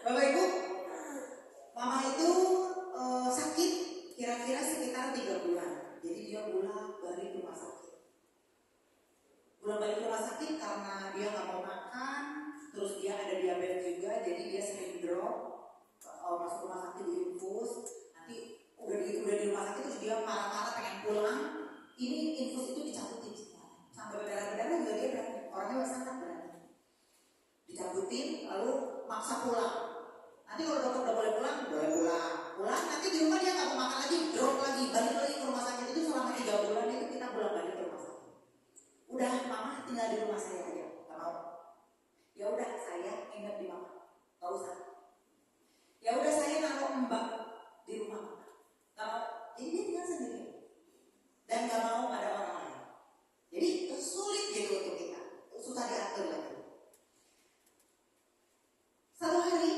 Bapak Ibu, mama itu sakit kira-kira sekitar 3 bulan. Jadi dia bolak-balik rumah sakit. Bolak-balik rumah sakit karena dia nggak mau makan, terus dia ada diabetes juga, jadi dia sering drop, masuk rumah sakit diinfus. Nanti udah di rumah sakit terus dia marah-marah pengen pulang. Ini infus itu dicabutin semua. Sampai berdarah-berdarah juga dia berani. Orangnya sangat berani. Dicabutin lalu maksa pulang. Nanti kalau dokter udah boleh pulang, pulang. Nanti di rumah dia nggak mau makan lagi, drop lagi, balik lagi ke rumah sakit. Itu selama 3 bulan itu kita bolak-balik ke rumah sakit. Udah, mama tinggal di rumah saya aja, nggak mau. Ya udah, saya ingat di mama, nggak usah. Ya udah, saya naruh mbak di rumah, nggak mau. Jadi dia tinggal sendiri dan nggak mau ada orang lain. Jadi sulit gitu untuk kita, susah diatur lagi. Satu hari,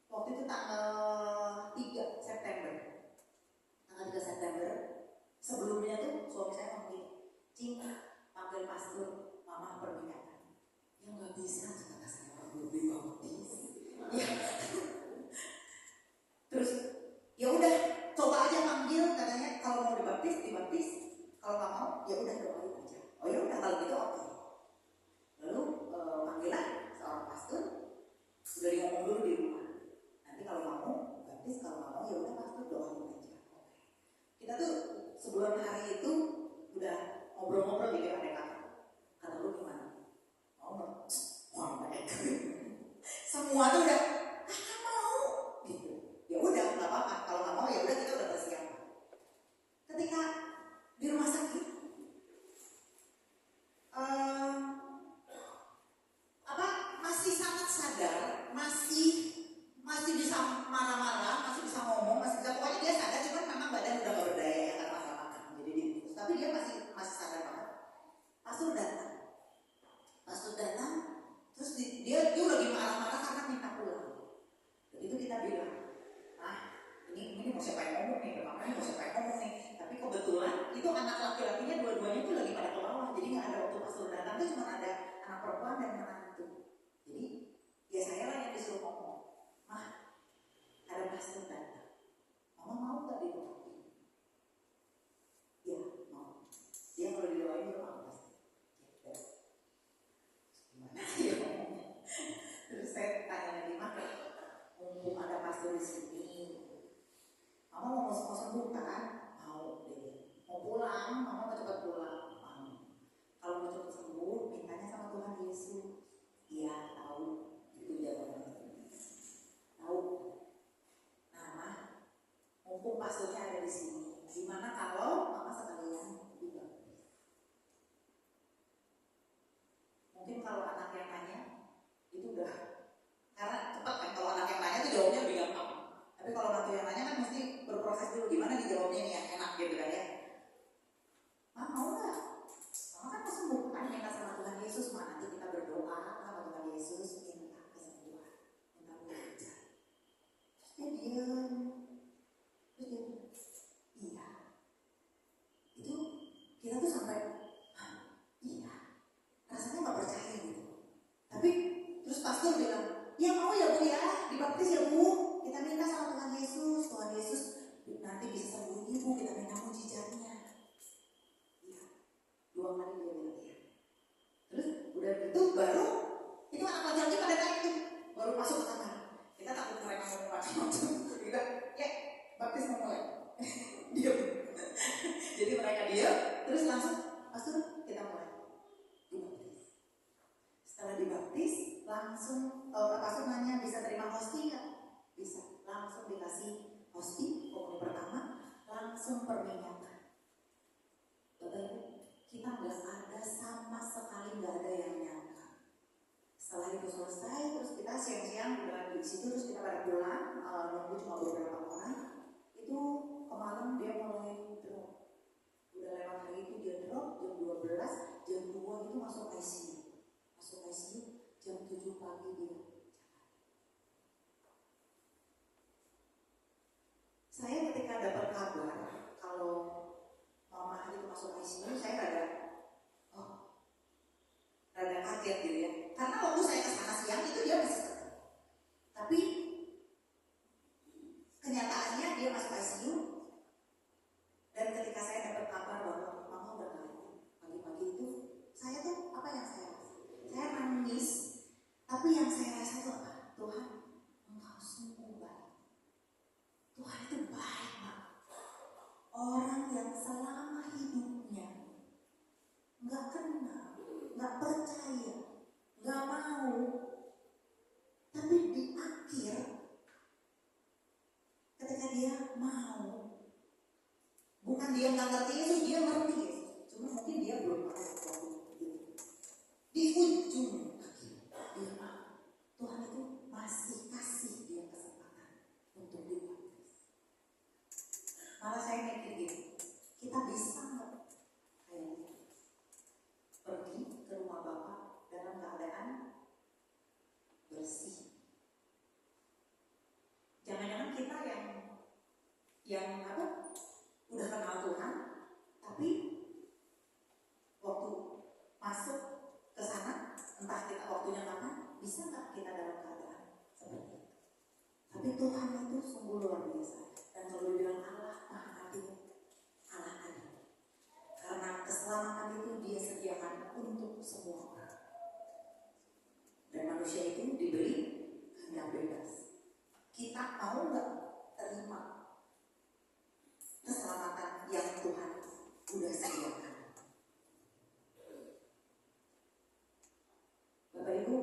waktu itu tanggal 3 September. Tanggal 3 September, sebelumnya tuh suami saya ngomong gini, Cing, panggil pastor, mama pernikahan. Ya nggak bisa, kata saya, orang belum dibaptis. Ya. Terus, ya udah, coba aja panggil, katanya kalau mau dibaptis. Kalau nggak mau, ya udah doain aja. Oh ya udah, kalau gitu oke. Lalu panggilan seorang pastor. Sudah ngomong dulu di rumah. Nanti kalau mau baptis, kalau nggak mau ya udah pastor doain aja. Kita tuh sebelum hari itu udah ngobrol-ngobrol gitu ada kata lu gimana? Mau nggak? Semua tuh udah mau gitu. Ya udah nggak apa-apa. Kalau nggak mau ya udah kita udah bersiap. Ketika di rumah sakit, masih sangat sadar, masih bisa marah-marah, masih bisa ngomong, masih bisa, pokoknya dia sadar, cuman memang badan udah gak berdaya ya karena makan. Jadi diinfus, tapi dia masih sadar banget. Pastor datang, terus dia lagi marah-marah karena minta pulang. Dan itu kita bilang, ini mau siapa yang ngomong nih, makanya mau siapa yang ngomong nih. Tapi kebetulan itu anak laki-lakinya dua-duanya itu lagi pada ke bawah, jadi nggak ada waktu pastor datang tuh cuma ada anak perempuan dan anak itu. Jadi ya saya lah yang disuruh ngomong, pastor di sini. Mama mau sembuh kan? Mau deh. Mau pulang, mama mau cepat pulang. Mau. Kalau mau cepat sembuh, mintanya sama Tuhan Yesus. Iya, tahu. Itu jawabannya. Tahu. Nah, Ma, mumpung pastornya ada di sini. Gimana kalau mama sekalian dibaptis? Mungkin kalau anak yang nanya, itu udah, karena cepat kan kalau anak yang nanya itu jawabnya lebih gampang. Tapi kalau mantu yang nanya kan mesti berproses dulu gimana dijawabnya nih yang enak gitu kan ya. Mama mau nggak? Mama kan mau sembuh kan, minta sama Tuhan Yesus. Ma, nanti kita berdoa sama Tuhan Yesus minta kesembuhan, minta belajar. Terus dia diam. Terus dia bilang, iya. Itu kita tuh sampai, iya. Rasanya nggak percaya gitu. Tapi terus pastor bilang, ya mau ya Bu ya, dibaptis ya Bu. Kita minta sama Tuhan Yesus nanti bisa sembuh Ibu, kita minta mujizatnya. Iya, 2 kali dia bilang iya. Terus udah gitu baru itu anak laki-laki pada naik tuh, baru masuk ke kamar. Kita takut mereka mau macam-macam. Kita ya baptis mau mulai. Diam. Jadi mereka diam, terus langsung pastor kita mulai dibaptis. Setelah dibaptis langsung pastor nanya bisa terima hosti nggak? Bisa, langsung dikasih hosti komuni pertama, langsung perminyakan. Bapak Ibu, kita nggak ada sama sekali, nggak ada yang nyangka. Setelah itu selesai, terus kita siang-siang udah di situ, terus kita pada pulang, nunggu cuma beberapa orang. Itu kemarin dia mulai drop. Udah lewat hari itu dia drop, jam 12, jam 2 itu masuk ICU. Masuk ICU, jam 7 pagi dia. Saya ketika dapat kabar kalau mama itu masuk ICU, saya rada kaget gitu ya. Karena waktu saya kesana siang itu dia masih ketemu. Tapi kenyataannya dia masuk ICU. Dan ketika saya dapat kabar bahwa mama udah nggak ada pagi-pagi itu, saya tuh apa yang saya rasa? Saya nangis. Tapi yang saya rasa itu apa? Tuhan, Engkau sungguh baik. Tuhan itu baik banget. Orang yang selama hidupnya nggak kenal, nggak percaya, nggak mau, tapi di akhir ketika dia mau, bukan dia nggak ngerti Yesus, dia ngerti Yesus, cuma mungkin dia belum mau waktu itu. Di ujung akhir dia mau. Tuhan itu masih kasih dia kesempatan untuk dibaptis. Malah saya mikir gitu, kita bisa nggak kayak pergi ke rumah Bapak dalam keadaan bersih? Jangan-jangan kita yang apa? Udah kenal Tuhan, tapi waktu masuk ke sana, entah kita waktunya kapan, bisa nggak kita dalam keadaan seperti itu? Tapi Tuhan itu sungguh luar biasa. Dan kalau bilang Allah Maha Adil, Allah adil. Karena keselamatan itu Dia sediakan untuk semua orang. Dan manusia itu diberi kehendak bebas. Kita mau nggak terima keselamatan yang Tuhan udah sediakan? Bapak Ibu,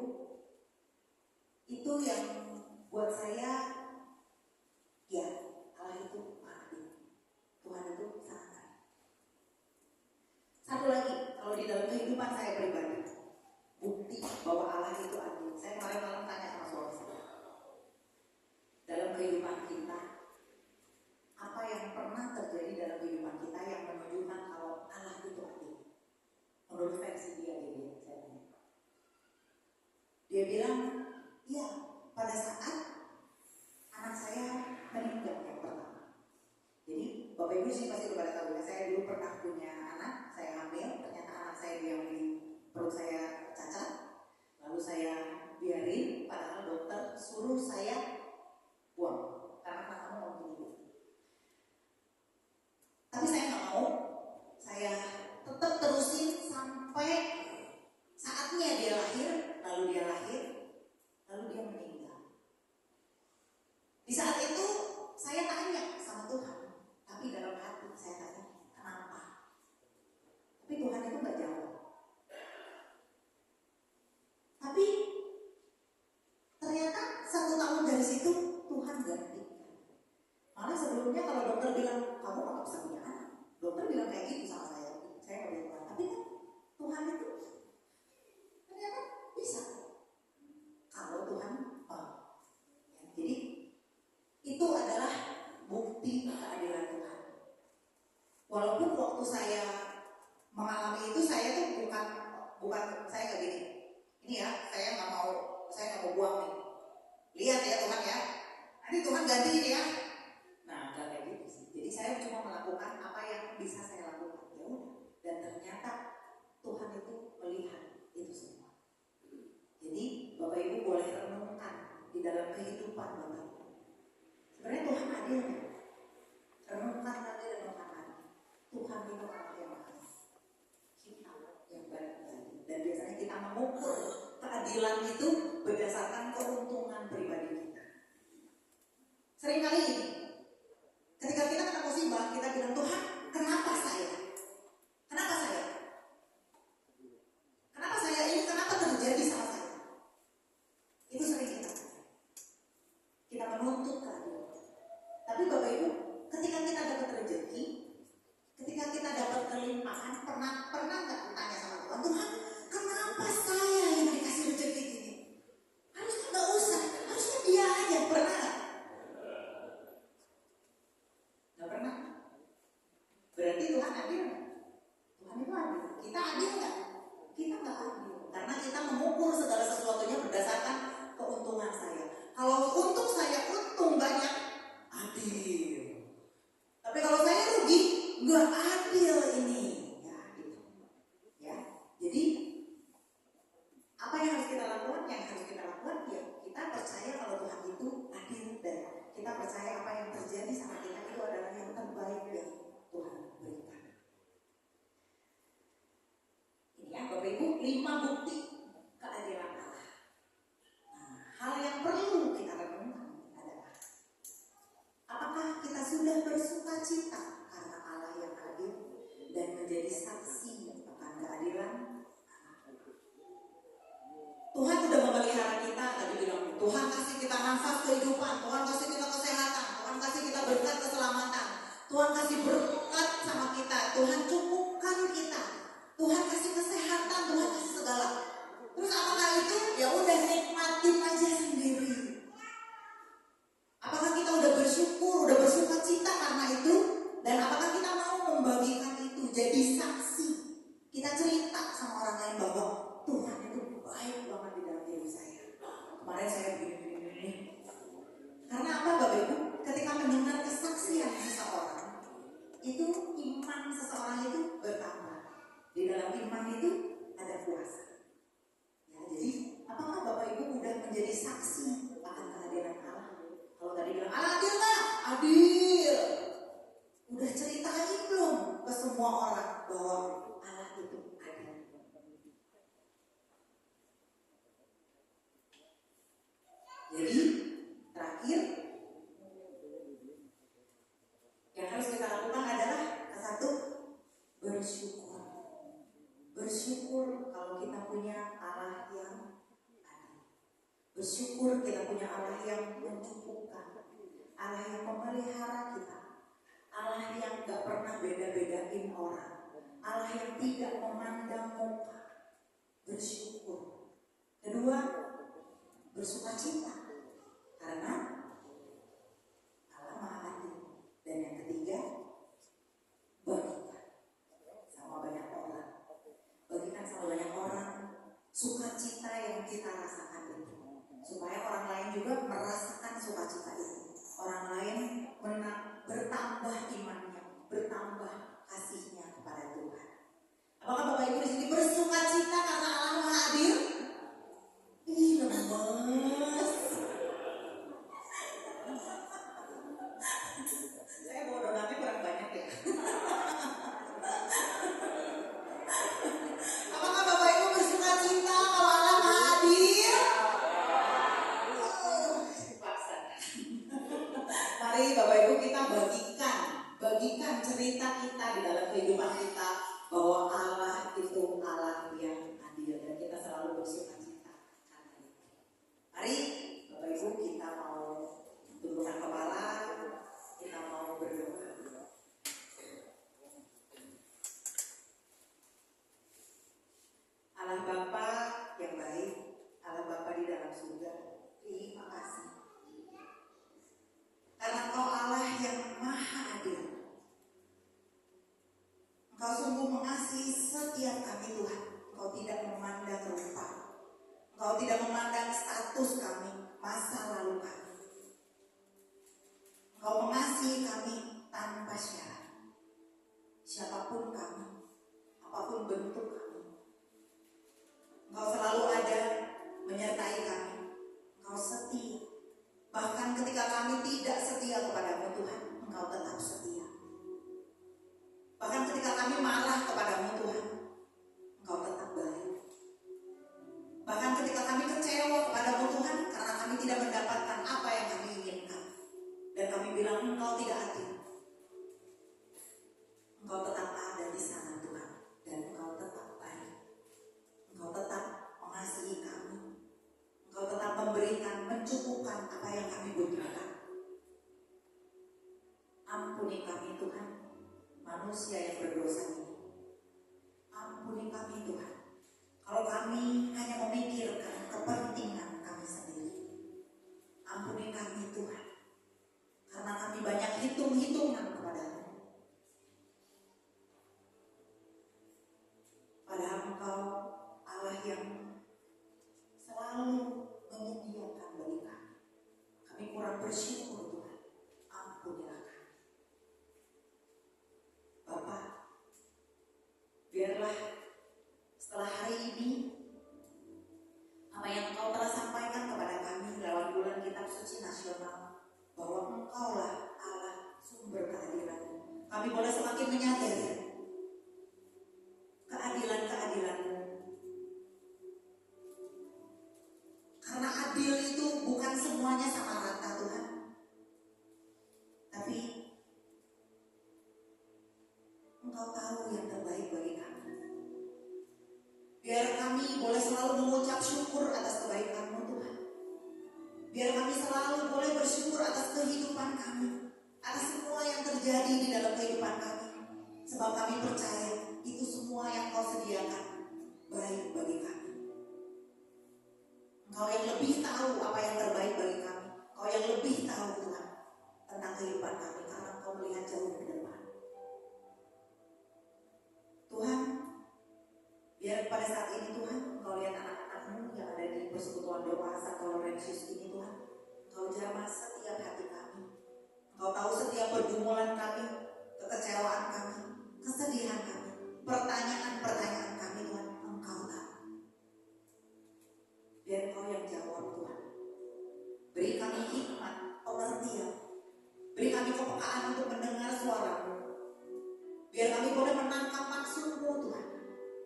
itu yang buat saya, ya Allah itu adil. Tuhan itu sangat baik. Satu lagi, kalau di dalam kehidupan saya pribadi, bukti bahwa Allah itu adil. Saya kemarin malam tanya sama suami saya, dalam kehidupan kita, apa yang pernah terjadi dalam kehidupan kita yang menunjukkan kalau Allah itu adil? Menurut versi dia, saya tanya. Dia bilang, ya pada saat sebelumnya kalau dokter bilang kamu nggak bisa punya anak, dokter bilang kayak gitu sama saya nggak punya Tuhan. Tapi kan Tuhan itu ternyata bisa kalau Tuhan mau. Ya, jadi itu adalah bukti keadilan Tuhan. Walaupun waktu saya mengalami itu saya tuh bukan saya kayak gini. Ini ya, saya nggak mau buang nih. Lihat ya Tuhan ya. Nanti Tuhan ganti ini ya. Nah, nggak kayak gitu sih. Jadi saya cuma melakukan apa yang bisa saya lakukan. Ya udah. Dan ternyata Tuhan itu melihat itu semua. Jadi Bapak Ibu boleh renungkan di dalam kehidupan Bapak Ibu. Sebenarnya Tuhan adil ya. Renungkan lagi. Tuhan itu Allah yang maha. Kita yang baik-baik. Dan biasanya kita mengukur keadilan itu berdasarkan keuntungan pribadi kita. Seringkali ini, ketika kita kena musibah, kita bilang, Tuhan, kenapa saya? Kenapa saya? Kenapa saya ini? Kenapa terjadi sama saya? Itu sering kita menuntut keadilan. Tapi Bapak Ibu, ketika kita dapat rezeki, ketika kita dapat kelimpahan, pernah nggak tanya sama Tuhan, Tuhan, kenapa saya yang dikasih rezeki ini? Harusnya nggak usah, harusnya dia aja. Pernah nggak? Nggak pernah. Berarti Tuhan adil nggak? Tuhan itu adil. Kita adil nggak? Kita nggak adil. Karena kita mengukur segala sesuatunya berdasarkan keuntungan saya. Kalau untuk saya untung banyak, adil. Tapi kalau saya rugi, nggak adil ini. Ya, gitu. Ya. Jadi apa yang harus kita lakukan? Yang harus kita lakukan ya kita percaya kalau Tuhan itu adil dan kita percaya apa yang terjadi sama kita itu adalah yang terbaik yang Tuhan berikan. Ini ya Bapak Ibu 5 bukti keadilan Allah. Nah, hal yang perlu kita renungkan adalah apakah kita sudah bersuka cita karena Allah yang adil dan menjadi saksi akan keadilan? Tuhan sudah memelihara kita, tadi bilang Tuhan kasih kita nafas kehidupan, Tuhan kasih kita kesehatan, Tuhan kasih kita berkat keselamatan, Tuhan kasih berkat sama kita, Tuhan cukupkan kita, Tuhan kasih kesehatan, Tuhan kasih segala. Terus apakah itu? Ya udah nikmatin aja sendiri. Apakah kita udah bersyukur, udah bersuka cita karena itu? Dan apakah kita mau membagikan itu jadi saksi? Kita cerita sama orang lain bahwa Tuhan itu baik banget di dalam hidup saya. Kemarin saya begini. Karena apa Bapak Ibu? Ketika mendengar kesaksian seseorang, itu iman seseorang itu bertambah. Di dalam iman itu ada kuasa. Ya, jadi apakah Bapak Ibu udah menjadi saksi akan kehadiran Allah? Kalau tadi bilang adil nggak? Adil. Udah ceritain belum ke semua orang bahwa Allah itu adil? Jadi terakhir yang harus kita lakukan adalah satu, bersyukur. Bersyukur kalau kita punya Allah yang adil. Bersyukur kita punya Allah yang mencukupkan, Allah yang memelihara kita, Allah yang gak pernah beda-bedain orang, Allah yang tidak memandang muka. Bersyukur. Kedua, bersuka cita karena Allah maha adil. Dan yang ketiga, bagikan sama banyak orang. Bagikan sama banyak orang sukacita yang kita rasakan itu, supaya orang lain juga merasakan sukacita itu. Orang lain bertambah imannya, bertambah kasihnya kepada Tuhan. Apakah Bapak Ibu di sini bersukacita karena Allah maha adil? Ih, lemes. Saya bawa donatnya kurang banyak ya. Apakah Bapak Ibu bersuka cita kalau Allah maha adil? Paksa. Mari Bapak Ibu kita bagikan cerita kita di dalam kehidupan kita bahwa Allah itu Allah yang adil dan kita selalu bersuka cita karena itu. Mari Bapak Ibu kita mau tundukkan kepala, kita mau kami marah kepadamu Tuhan, Engkau tetap baik. Bahkan ketika kami kecewa kepadamu Tuhan, karena kami tidak mendapatkan apa yang kami inginkan, dan kami bilang Engkau tidak adil, Engkau tetap ada di sana Tuhan, dan Engkau tetap baik. Engkau tetap mengasihi kami, Engkau tetap memberikan, mencukupkan apa yang kami butuhkan. Ampuni kami Tuhan, manusia yang berdosa ini. Ampuni kami Tuhan, kalau kami hanya memikirkan kepentingan kami sendiri. Ampuni kami Tuhan, karena kami banyak hitung-hitungan kepadamu. Padahal Engkau Allah yang selalu menyediakan bagi kami. Kami kurang bersyukur Tuhan. Ampunilah kami. Bapak, biarlah setelah hari ini apa yang Engkau telah sampaikan kepada kami lewat bulan kitab suci nasional, bahwa Engkaulah Allah sumber keadilan. Kami boleh semakin menyadari keadilan-keadilan-Mu. Karena adil itu bukan semuanya sama rata Tuhan, tapi Engkau tahu yang terbaik bagi kami. Biar kami boleh selalu mengucap syukur atas kebaikan-Mu Tuhan. Biar kami selalu boleh bersyukur atas kehidupan kami, atas semua yang terjadi di dalam kehidupan kami. Sebab kami percaya itu semua yang Kau sediakan baik bagi kami. Engkau yang lebih tahu apa yang terbaik bagi kami. Engkau yang lebih tahu Tuhan tentang kehidupan kami, karena Engkau melihat jauh ke depan. Tuhan, biar pada saat ini Tuhan, Engkau lihat anak-anak-Mu yang ada di persekutuan doa Santo Laurentius ini Tuhan. Engkau jamah setiap hati kami. Engkau tahu setiap pergumulan kami, kekecewaan kami, kesedihan kami, pertanyaan-pertanyaan kami Tuhan. Engkau tahu. Biar Engkau yang jawab Tuhan. Beri kami hikmat, pengertian. Beri kami kepekaan untuk mendengar suara-Mu. Biar kami boleh menangkap maksud-Mu Tuhan.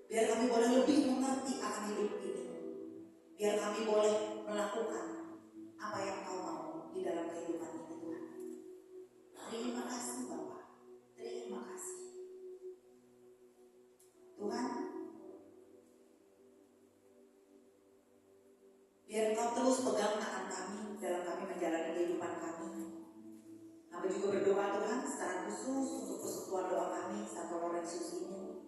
Biar kami boleh lebih mengerti akan hidup ini. Biar kami boleh melakukan apa yang Kau mau di dalam kehidupan ini Tuhan. Terima kasih Bapa. Terima kasih Tuhan. Biar Engkau terus pegang tangan kami dalam kami menjalani kehidupan kami. Kami juga berdoa Tuhan secara khusus untuk persekutuan doa kami Santo Laurentius ini.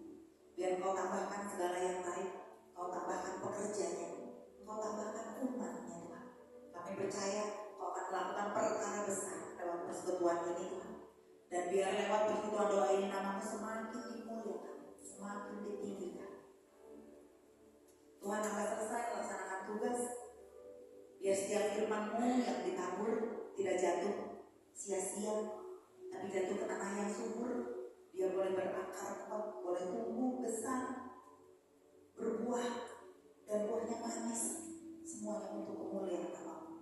Biar Engkau tambahkan segala yang baik, Engkau tambahkan pekerjanya, Engkau tambahkan umatnya Tuhan. Kami percaya Engkau akan melakukan perkara besar lewat persekutuan ini Tuhan. Dan biar lewat persekutuan doa ini nama-Mu semakin dimuliakan, semakin ditinggikan. Tuhan sampai selesai melaksanakan tugas. Biar setiap firman-Mu yang ditabur tidak jatuh sia-sia, tapi jatuh ke tanah yang subur. Biar boleh berakar kuat, boleh tumbuh besar, berbuah, dan buahnya manis. Semuanya untuk kemuliaan nama-Mu.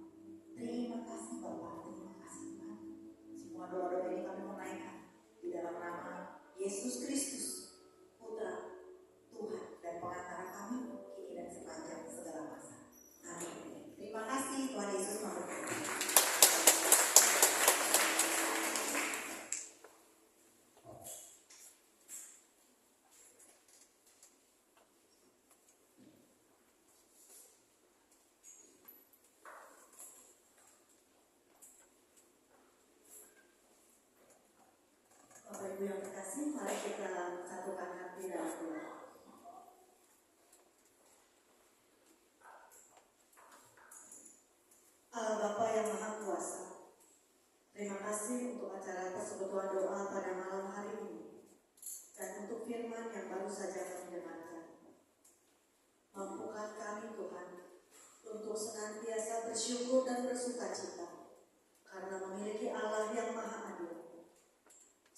Terima kasih Bapa, terima kasih Tuhan. Semua doa-doa ini kami menaikkan di dalam nama Yesus Kristus, Putra Tuhan dan pengantara kami, kini dan sepanjang segala masa. Amin. Terima kasih, Tuhan Yesus memberkati. Bapak Ibu yang terkasih, mari kita satukan hati dalam doa. Allah Bapa yang Maha Kuasa, terima kasih untuk acara persekutuan doa pada malam hari ini dan untuk firman yang baru saja kami dengarkan. Mampukan kami Tuhan untuk senantiasa bersyukur dan bersukacita karena memiliki Allah yang Maha Adil.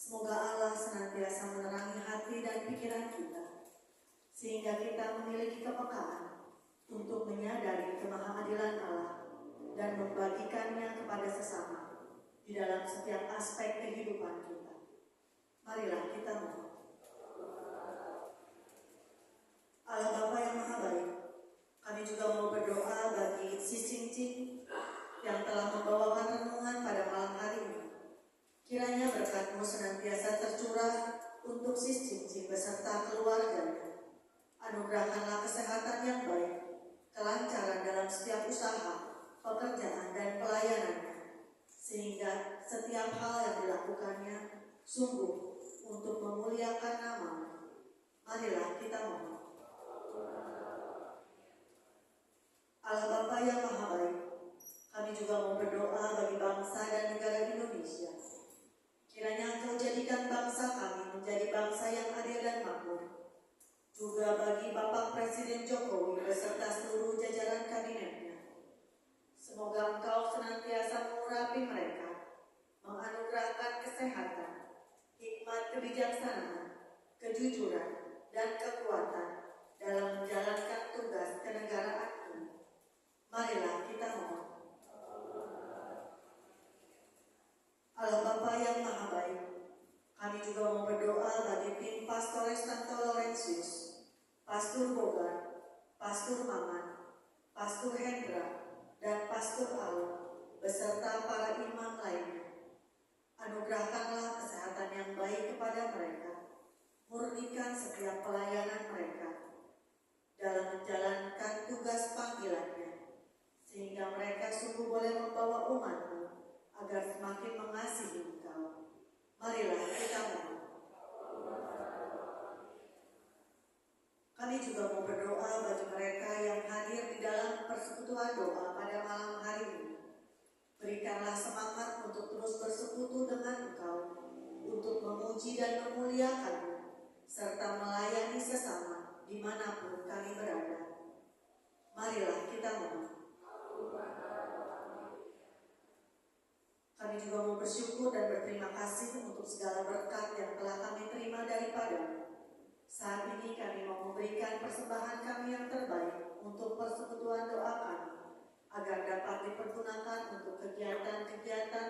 Semoga Allah senantiasa menerangi hati dan pikiran kita, sehingga kita memiliki kepekaan untuk menyadari kemahaadilan Allah dan membagikannya kepada sesama di dalam setiap aspek kehidupan kita. Marilah kita mohon. Allah Bapa yang Maha Baik, kami juga mau berdoa bagi si Cincin yang telah membawakan renungan pada malam hari ini. Kiranya berkat-Mu senantiasa tercurah untuk si Cincin beserta keluarganya. Anugerahkanlah kesehatan yang baik, kelancaran dalam setiap usaha, pekerjaan dan pelayanannya, sehingga setiap hal yang dilakukannya sungguh untuk memuliakan nama-Mu. Marilah kita mohon. Allah Bapa yang Maha Baik, kami juga mau berdoa bagi bangsa dan negara Indonesia. Kiranya Engkau jadikan bangsa kami menjadi bangsa yang adil dan makmur. Juga bagi Bapak Presiden Jokowi beserta seluruh jajaran kabinetnya. Semoga Engkau senantiasa mengurapi mereka, menganugerahkan kesehatan, hikmat kebijaksanaan, kejujuran, dan kekuatan dalam menjalankan tugas kenegaraan ini. Marilah kita mohon. Allah Bapa yang Maha Baik, kami juga mau berdoa bagi tim Pastores Santo Laurentius, Pastor Bogar, Pastor Maman, Pastor Hendra, dan Pastor Alun, beserta para imam lainnya. Anugerahkanlah kesehatan yang baik kepada mereka, murnikan setiap pelayanan mereka dalam menjalankan tugas panggilannya, sehingga mereka sungguh boleh membawa umat-Mu agar semakin mengasihi Engkau. Marilah kita mohon. Kami juga mau berdoa bagi mereka yang hadir di dalam persekutuan doa pada malam hari ini. Berikanlah semangat untuk terus bersekutu dengan Engkau, untuk memuji dan memuliakan-Mu, serta melayani sesama dimanapun kami berada. Marilah kita mohon. Kami juga mau bersyukur dan berterima kasih untuk segala berkat yang telah kami terima daripada-Mu. Saat ini kami mau memberikan persembahan kami yang terbaik untuk persekutuan doa kami, agar dapat dipergunakan untuk kegiatan-kegiatan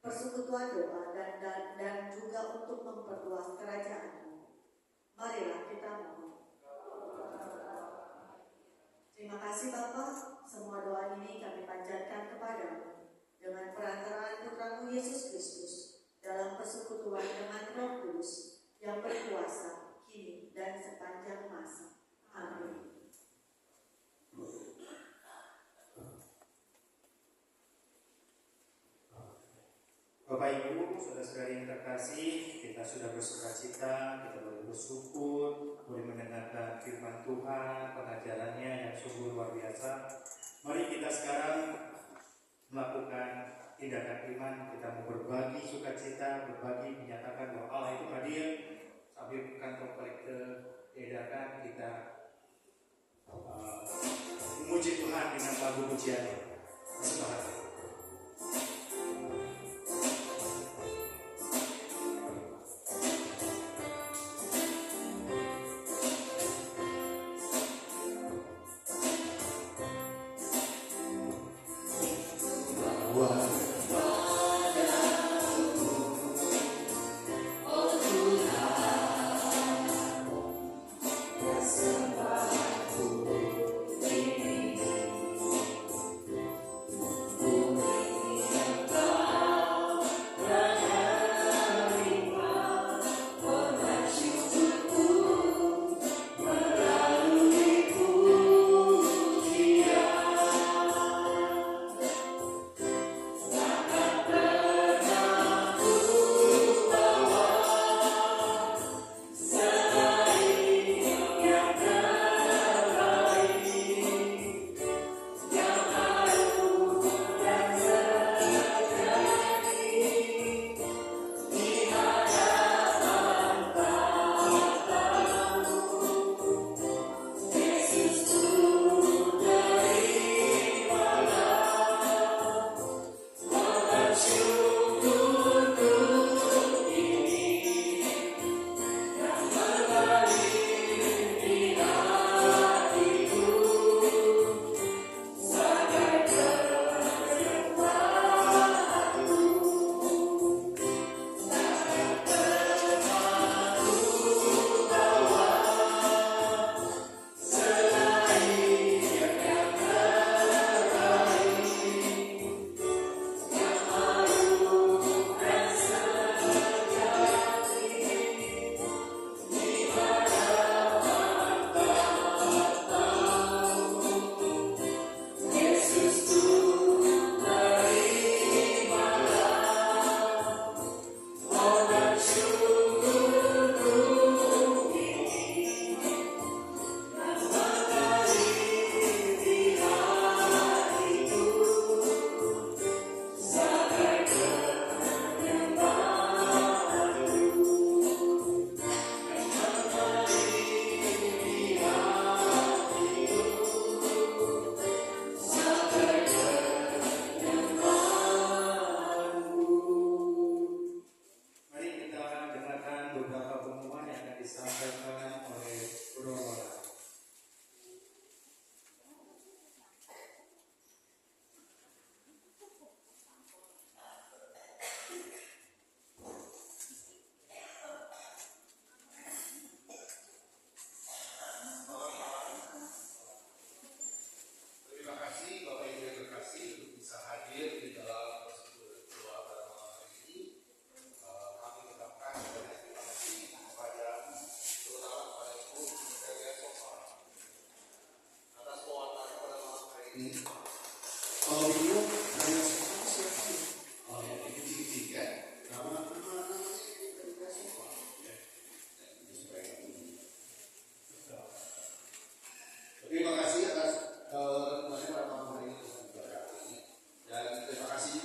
persekutuan doa dan juga untuk memperluas kerajaan-Mu. Marilah kita mohon. Terima kasih Bapa, semua doa ini kami panjatkan kepada-Mu dengan perantaraan Putra-Mu Yesus Kristus dalam persekutuan dengan Roh Kudus yang berkuasa kini dan sepanjang masa. Amin. Bapak Ibu, saudara-saudari yang terkasih, kita sudah bersukacita, kita boleh bersyukur, boleh mendengarkan firman Tuhan, pengajarannya yang sungguh luar biasa. Mari kita sekarang melakukan tindakan iman, kita mau berbagi sukacita, berbagi, menyatakan bahwa Allah itu hadir. Sambil kantong kolekte diedarkan, kita memuji Tuhan dengan lagu pujian. Selamat. Oh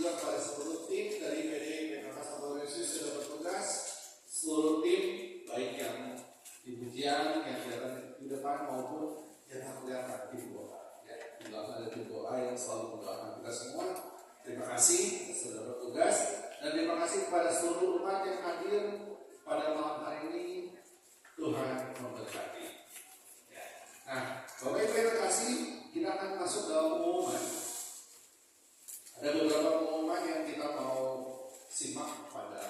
juga kepada seluruh tim dari PD PKK Satu Yesus sudah bertugas, seluruh tim baik yang di pujian, yang kelihatan di depan maupun yang tak kelihatan tim doa. Ya, di belakang ada tim doa yang selalu mendoakan kita semua. Terima kasih sudah bertugas dan terima kasih kepada seluruh umat yang hadir pada malam hari ini. Tuhan memberkati. Ya. Nah, Bapak Ibu yang terkasih, kita akan masuk dalam pengumuman. Ada beberapa pengumuman yang kita mau simak pada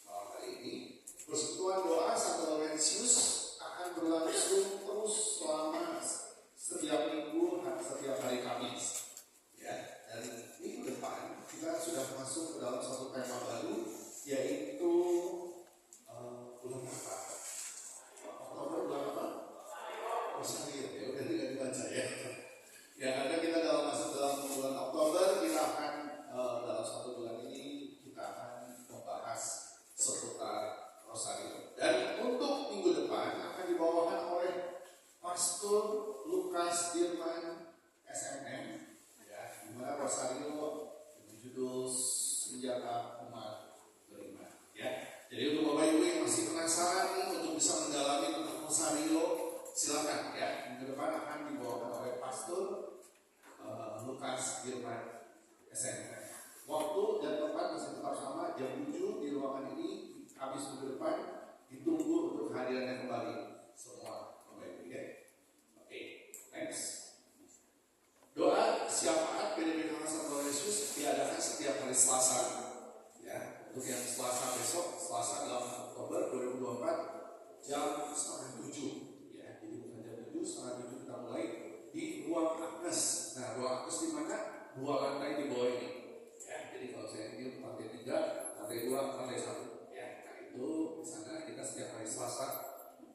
malam hari ini. Persekutuan doa Santo Laurentius akan berlangsung terus selama setiap minggu, setiap hari Kamis. Ya, dan minggu depan kita sudah masuk ke dalam satu tema baru, yaitu bulan apa? Oktober bulan apa? Rosario, ya udah tidak dibaca ya. Ya, ada kita masuk dalam bulan Oktober, kita akan dalam satu bulan ini kita akan membahas seputar Rosario. Dan untuk minggu depan akan dibawakan oleh Pastor Lukas Dirman SMM, ya, di mana Rosario berjudul Senjata Umat Beriman. Ya, jadi untuk Bapak Ibu yang masih penasaran nih untuk bisa mendalami tentang Rosario, silakan ya. Minggu depan akan dibawakan oleh Pastor Lukas Dirman SMM. Waktu dan tempat masih tetap sama, jam 7 di ruangan ini. Habis minggu depan ditunggu untuk kehadirannya kembali semua Bapak Ibu ya. Oke, next. Doa syafaat PDP Santo Yesus diadakan setiap hari Selasa. Ya, untuk yang Selasa besok, Selasa 8 Oktober 2024 jam 6:30. Ya, jadi bukan jam 7, 6:30 kita mulai di ruang Agnes. Nah, ruang Agnes di mana? 2 lantai di bawah ini. Ya, jadi kalau saya ini lantai 3, lantai 2, lantai 1. Ya, nah itu di sana kita setiap hari Selasa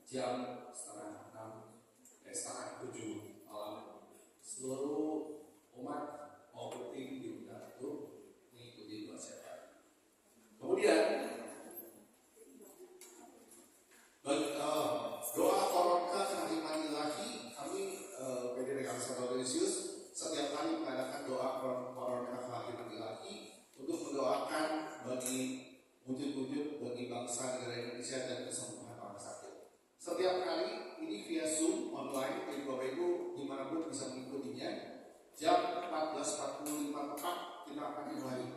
jam 6:30 malam. Seluruh umat maupun tim diundang untuk mengikuti doa syafaat. Kemudian doa Koronka Kehakiman Ilahi, kami PD PKK Satu Yesus setiap hari mengadakan doa Koronka Kehakiman Ilahi untuk mendoakan bagi wujud-wujud bagi bangsa negara Indonesia dan kesembuhan orang sakit. Setiap kali ini via Zoom online, jadi Bapak Ibu dimanapun bisa mengikutinya. Jam 14.45 tepat kita akan dimulai.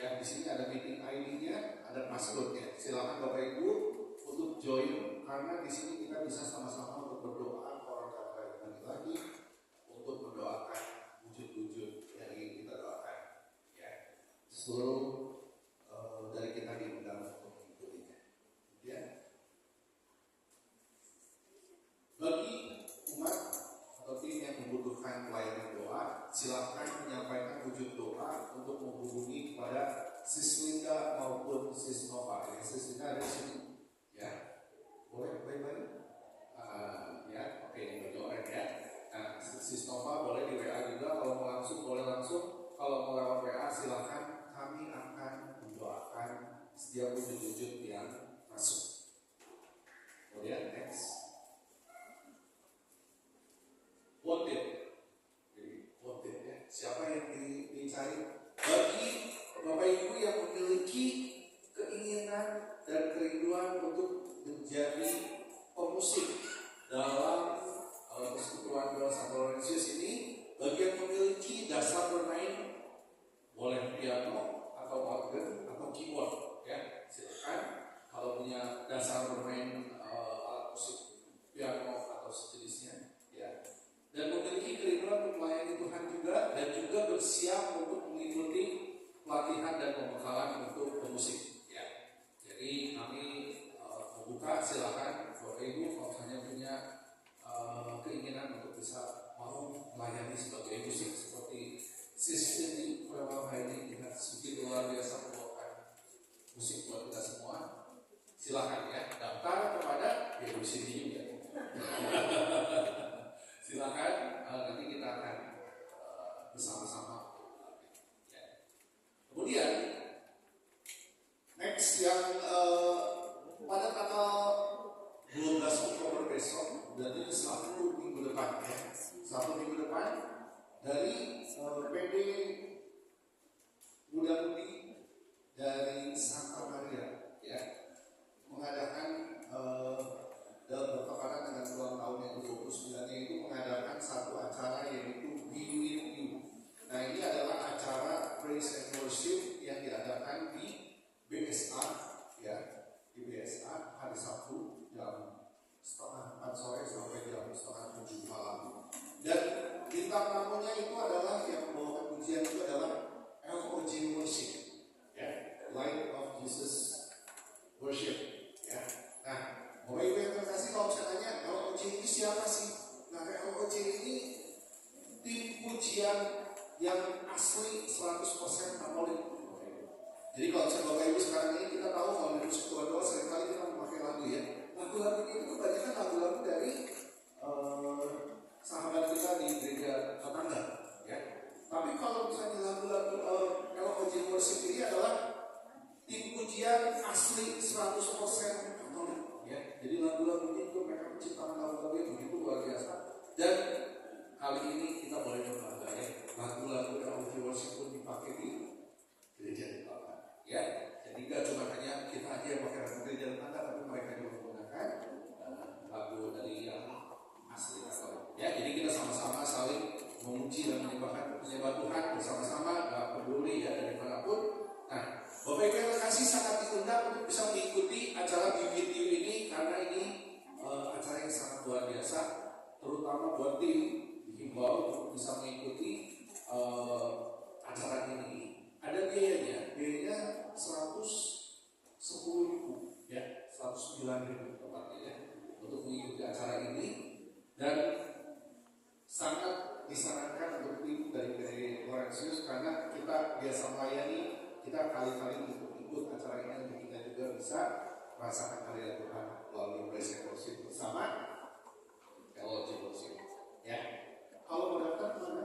Ya, di sini ada meeting ID-nya, ada password-nya. Silakan Bapak Ibu untuk join karena di sini kita bisa sama-sama untuk berdoa Koronka Kehakiman Ilahi untuk mendoakan wujud-wujud yang ingin kita doakan. Ya, seluruh dari kita diundang untuk mengikutinya. Ya. Bagi umat atau tim yang membutuhkan pelayanan doa, silakan menyampaikan wujud doa untuk menghubungi kepada Sislinda maupun Sisnova. Ya, Sislinda ada di sini. Ya, boleh baik-baik. Ya, oke, ini baju oranye ya. Nah, Sisnova boleh di WA juga. Kalau mau langsung boleh langsung. Kalau mau lewat WA silakan. Kami akan mendoakan setiap wujud-wujud yang masuk. Kemudian next. Wanted. Jadi wanted ya. Siapa yang dicari? Bagi Bapak Ibu yang memiliki keinginan dan kerinduan untuk menjadi pemusik dalam persekutuan doa Santo Laurentius ini, bagi yang memiliki dasar bermain boleh piano atau organ atau keyboard ya, silakan BSA, ya, di BSA hari Sabtu jam setengah 4 sore sampai jam setengah 7 malam. Dan bintang tamunya itu adalah yang membawakan pujian itu adalah LOJ Worship, ya, Light of Jesus Worship, ya. Nah, Bapak Ibu yang terkasih, kalau saya tanya LOJ ini siapa sih? Nah, LOJ ini tim pujian yang asli 100% Katolik. Jadi kalau misalnya Bapak Ibu sekarang ini kita tahu kalau di musik doa seringkali kita memakai lagu, ya. Lagu-lagu ini itu kebanyakan lagu-lagu dari sahabat kita di gereja tetangga, ya. Tapi kalau misalnya lagu-lagu LOJ Worship ini adalah tim pujian asli 100% Katolik, ya. Jadi lagu-lagu itu mereka menciptakan lagu-lagu yang begitu luar biasa. Dan kali ini kita boleh berbangga, ya. Lagu-lagu LOJ Worship pun dipakai di gereja tetangga, ya. Jadi gak cuma hanya kita aja yang pakai lagu gereja tetangga, tapi mereka juga menggunakan lagu dari yang asli Katolik, ya. Jadi kita sama-sama saling memuji dan menyembah Tuhan bersama-sama, gak peduli, ya, dari manapun. Nah, Bapak Ibu yang terkasih, sangat diundang untuk bisa mengikuti acara BBTU ini karena ini acara yang sangat luar biasa, terutama buat tim dihimbau untuk bisa mengikuti acara ini. Ada biayanya 110.000, ya, 109.000 tepatnya, ya, untuk mengikuti acara ini. Dan sangat disarankan untuk tim dari Laurentius karena kita biasa melayani, kita kali-kali untuk ikut acara ini untuk kita juga bisa merasakan karya Tuhan melalui praise and worship bersama LOJ Worship, ya. Kalau mau daftar kemana?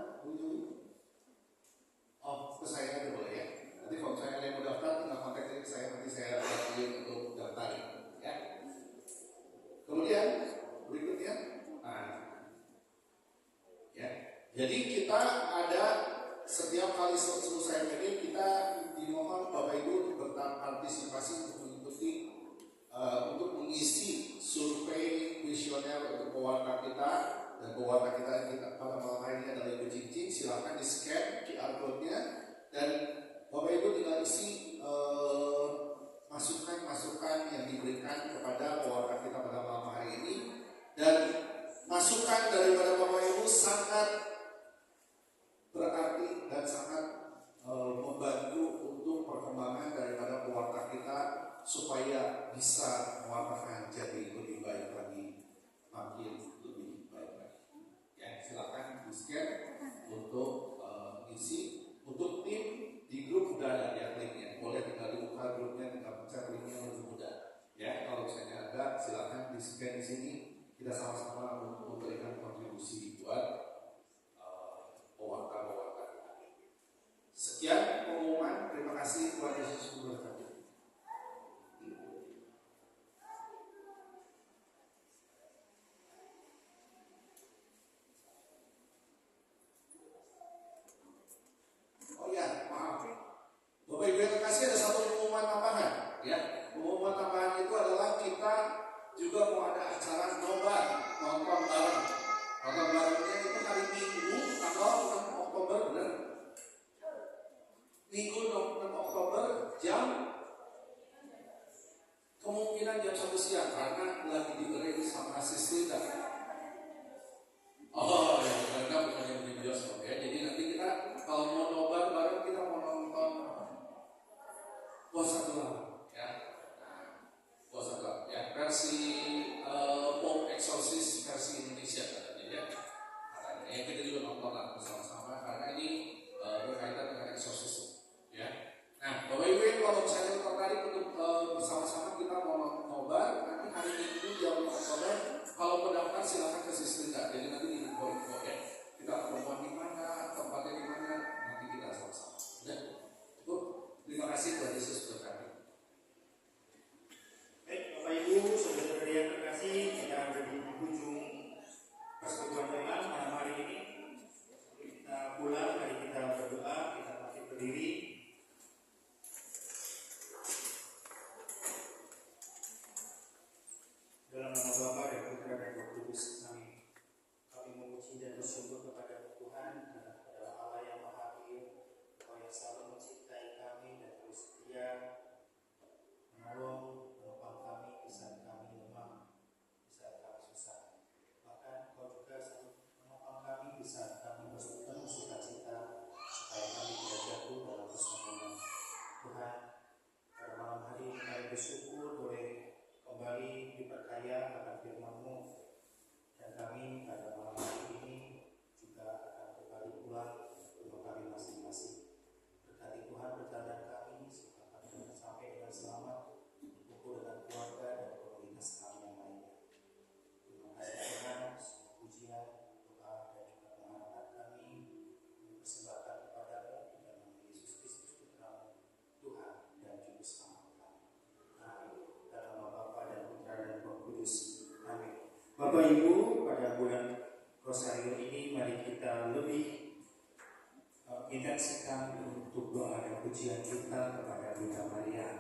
Oh, ke saya aja boleh, ya. Nanti kalau saya yang mau daftar tinggal kontak saya, nanti saya bantuin untuk daftar, ya. Kemudian berikutnya, ya. Jadi kita ada setiap kali selesai meeting kita dimohon Bapak Ibu untuk berpartisipasi untuk mengikuti untuk mengisi survei kuesioner untuk pewarta kita, dan pewarta kita pada malam hari ini adalah Ibu Cincin. Silakan di scan QR code-nya dan Bapak Ibu tinggal isi masukan-masukan yang diberikan kepada pewarta kita pada malam hari ini. Dan masukan daripada Bapak Ibu sangat berarti dan sangat membantu untuk perkembangan daripada pewarta kita supaya bisa mewartakan jadi lebih baik lagi, makin lebih baik lagi. Ya, silakan di scan untuk isi. Untuk tim di grup udah ada, ya, linknya. Boleh tinggal dibuka grupnya, tinggal pencet linknya lebih mudah. Ya, kalau misalnya ada, silakan di scan di sini. Kita sama-sama untuk memberikan kontribusi buat pewarta-pewarta. Sekian pengumuman. Terima kasih. Tuhan Yesus memberkati. Oh ya, maaf. Bapak Ibu yang terkasih, ada satu pengumuman tambahan. Ya, pengumuman tambahan itu adalah kita juga mau ada acara nobar, nonton bareng. Nonton barengnya itu hari Minggu tanggal 6 Oktober, benar? Minggu 6 Oktober kemungkinan jam 1 siang karena lagi di sama asisten. Oh ya, karena bukannya di bioskop, ya. Jadi nanti kita kalau mau nobar bareng, kita mau nonton Puasa Tuhan, ya. Puasa Tuhan, ya, versi Pop Exorcist versi Indonesia katanya, ya. Katanya ya, kita juga nonton lah bersama-sama karena ini berkaitan dengan eksorsis, ya. Nah, Bapak Ibu kalau misalnya tertarik untuk bersama-sama kita mau nobar nanti hari Minggu jam 6 Oktober, kalau pendaftar silakan ke Sistrinda. Jadi nanti info, ya. Kita pertemuan di mana, tempatnya di mana, nanti kita sama-sama. Ya. Cukup. Terima kasih Tuhan Yesus berkati. Baik, Bapak Ibu, saudara yang terkasih, kita ada di ujung persekutuan doa malam hari ini. Kita pulang, mari kita berdoa, kita bangkit berdiri. Dalam nama Bapa dan Putra dan Roh Kudus, amin. bersyukur boleh kembali diperkaya akan firman-Mu, dan kami pada malam hari ini juga akan kembali pulang ke rumah kami masing-masing. Berkati Tuhan perjalanan kami supaya kami dapat sampai dengan selamat, berkumpul dengan keluarga dan komunitas kami yang lainnya. Terima kasih Tuhan, semua pujian, doa dan juga pengharapan kami persembahkan kepadamu di dalam nama Yesus Kristus Putra-Mu, Tuhan dan Juru Selamat kami. Amin. Dalam nama Bapa dan Putra dan Roh Kudus. Amin. Bapak Ibu, pada bulan Rosario ini mari kita lebih intensikan untuk doa dan pujian kita kepada Bunda Maria.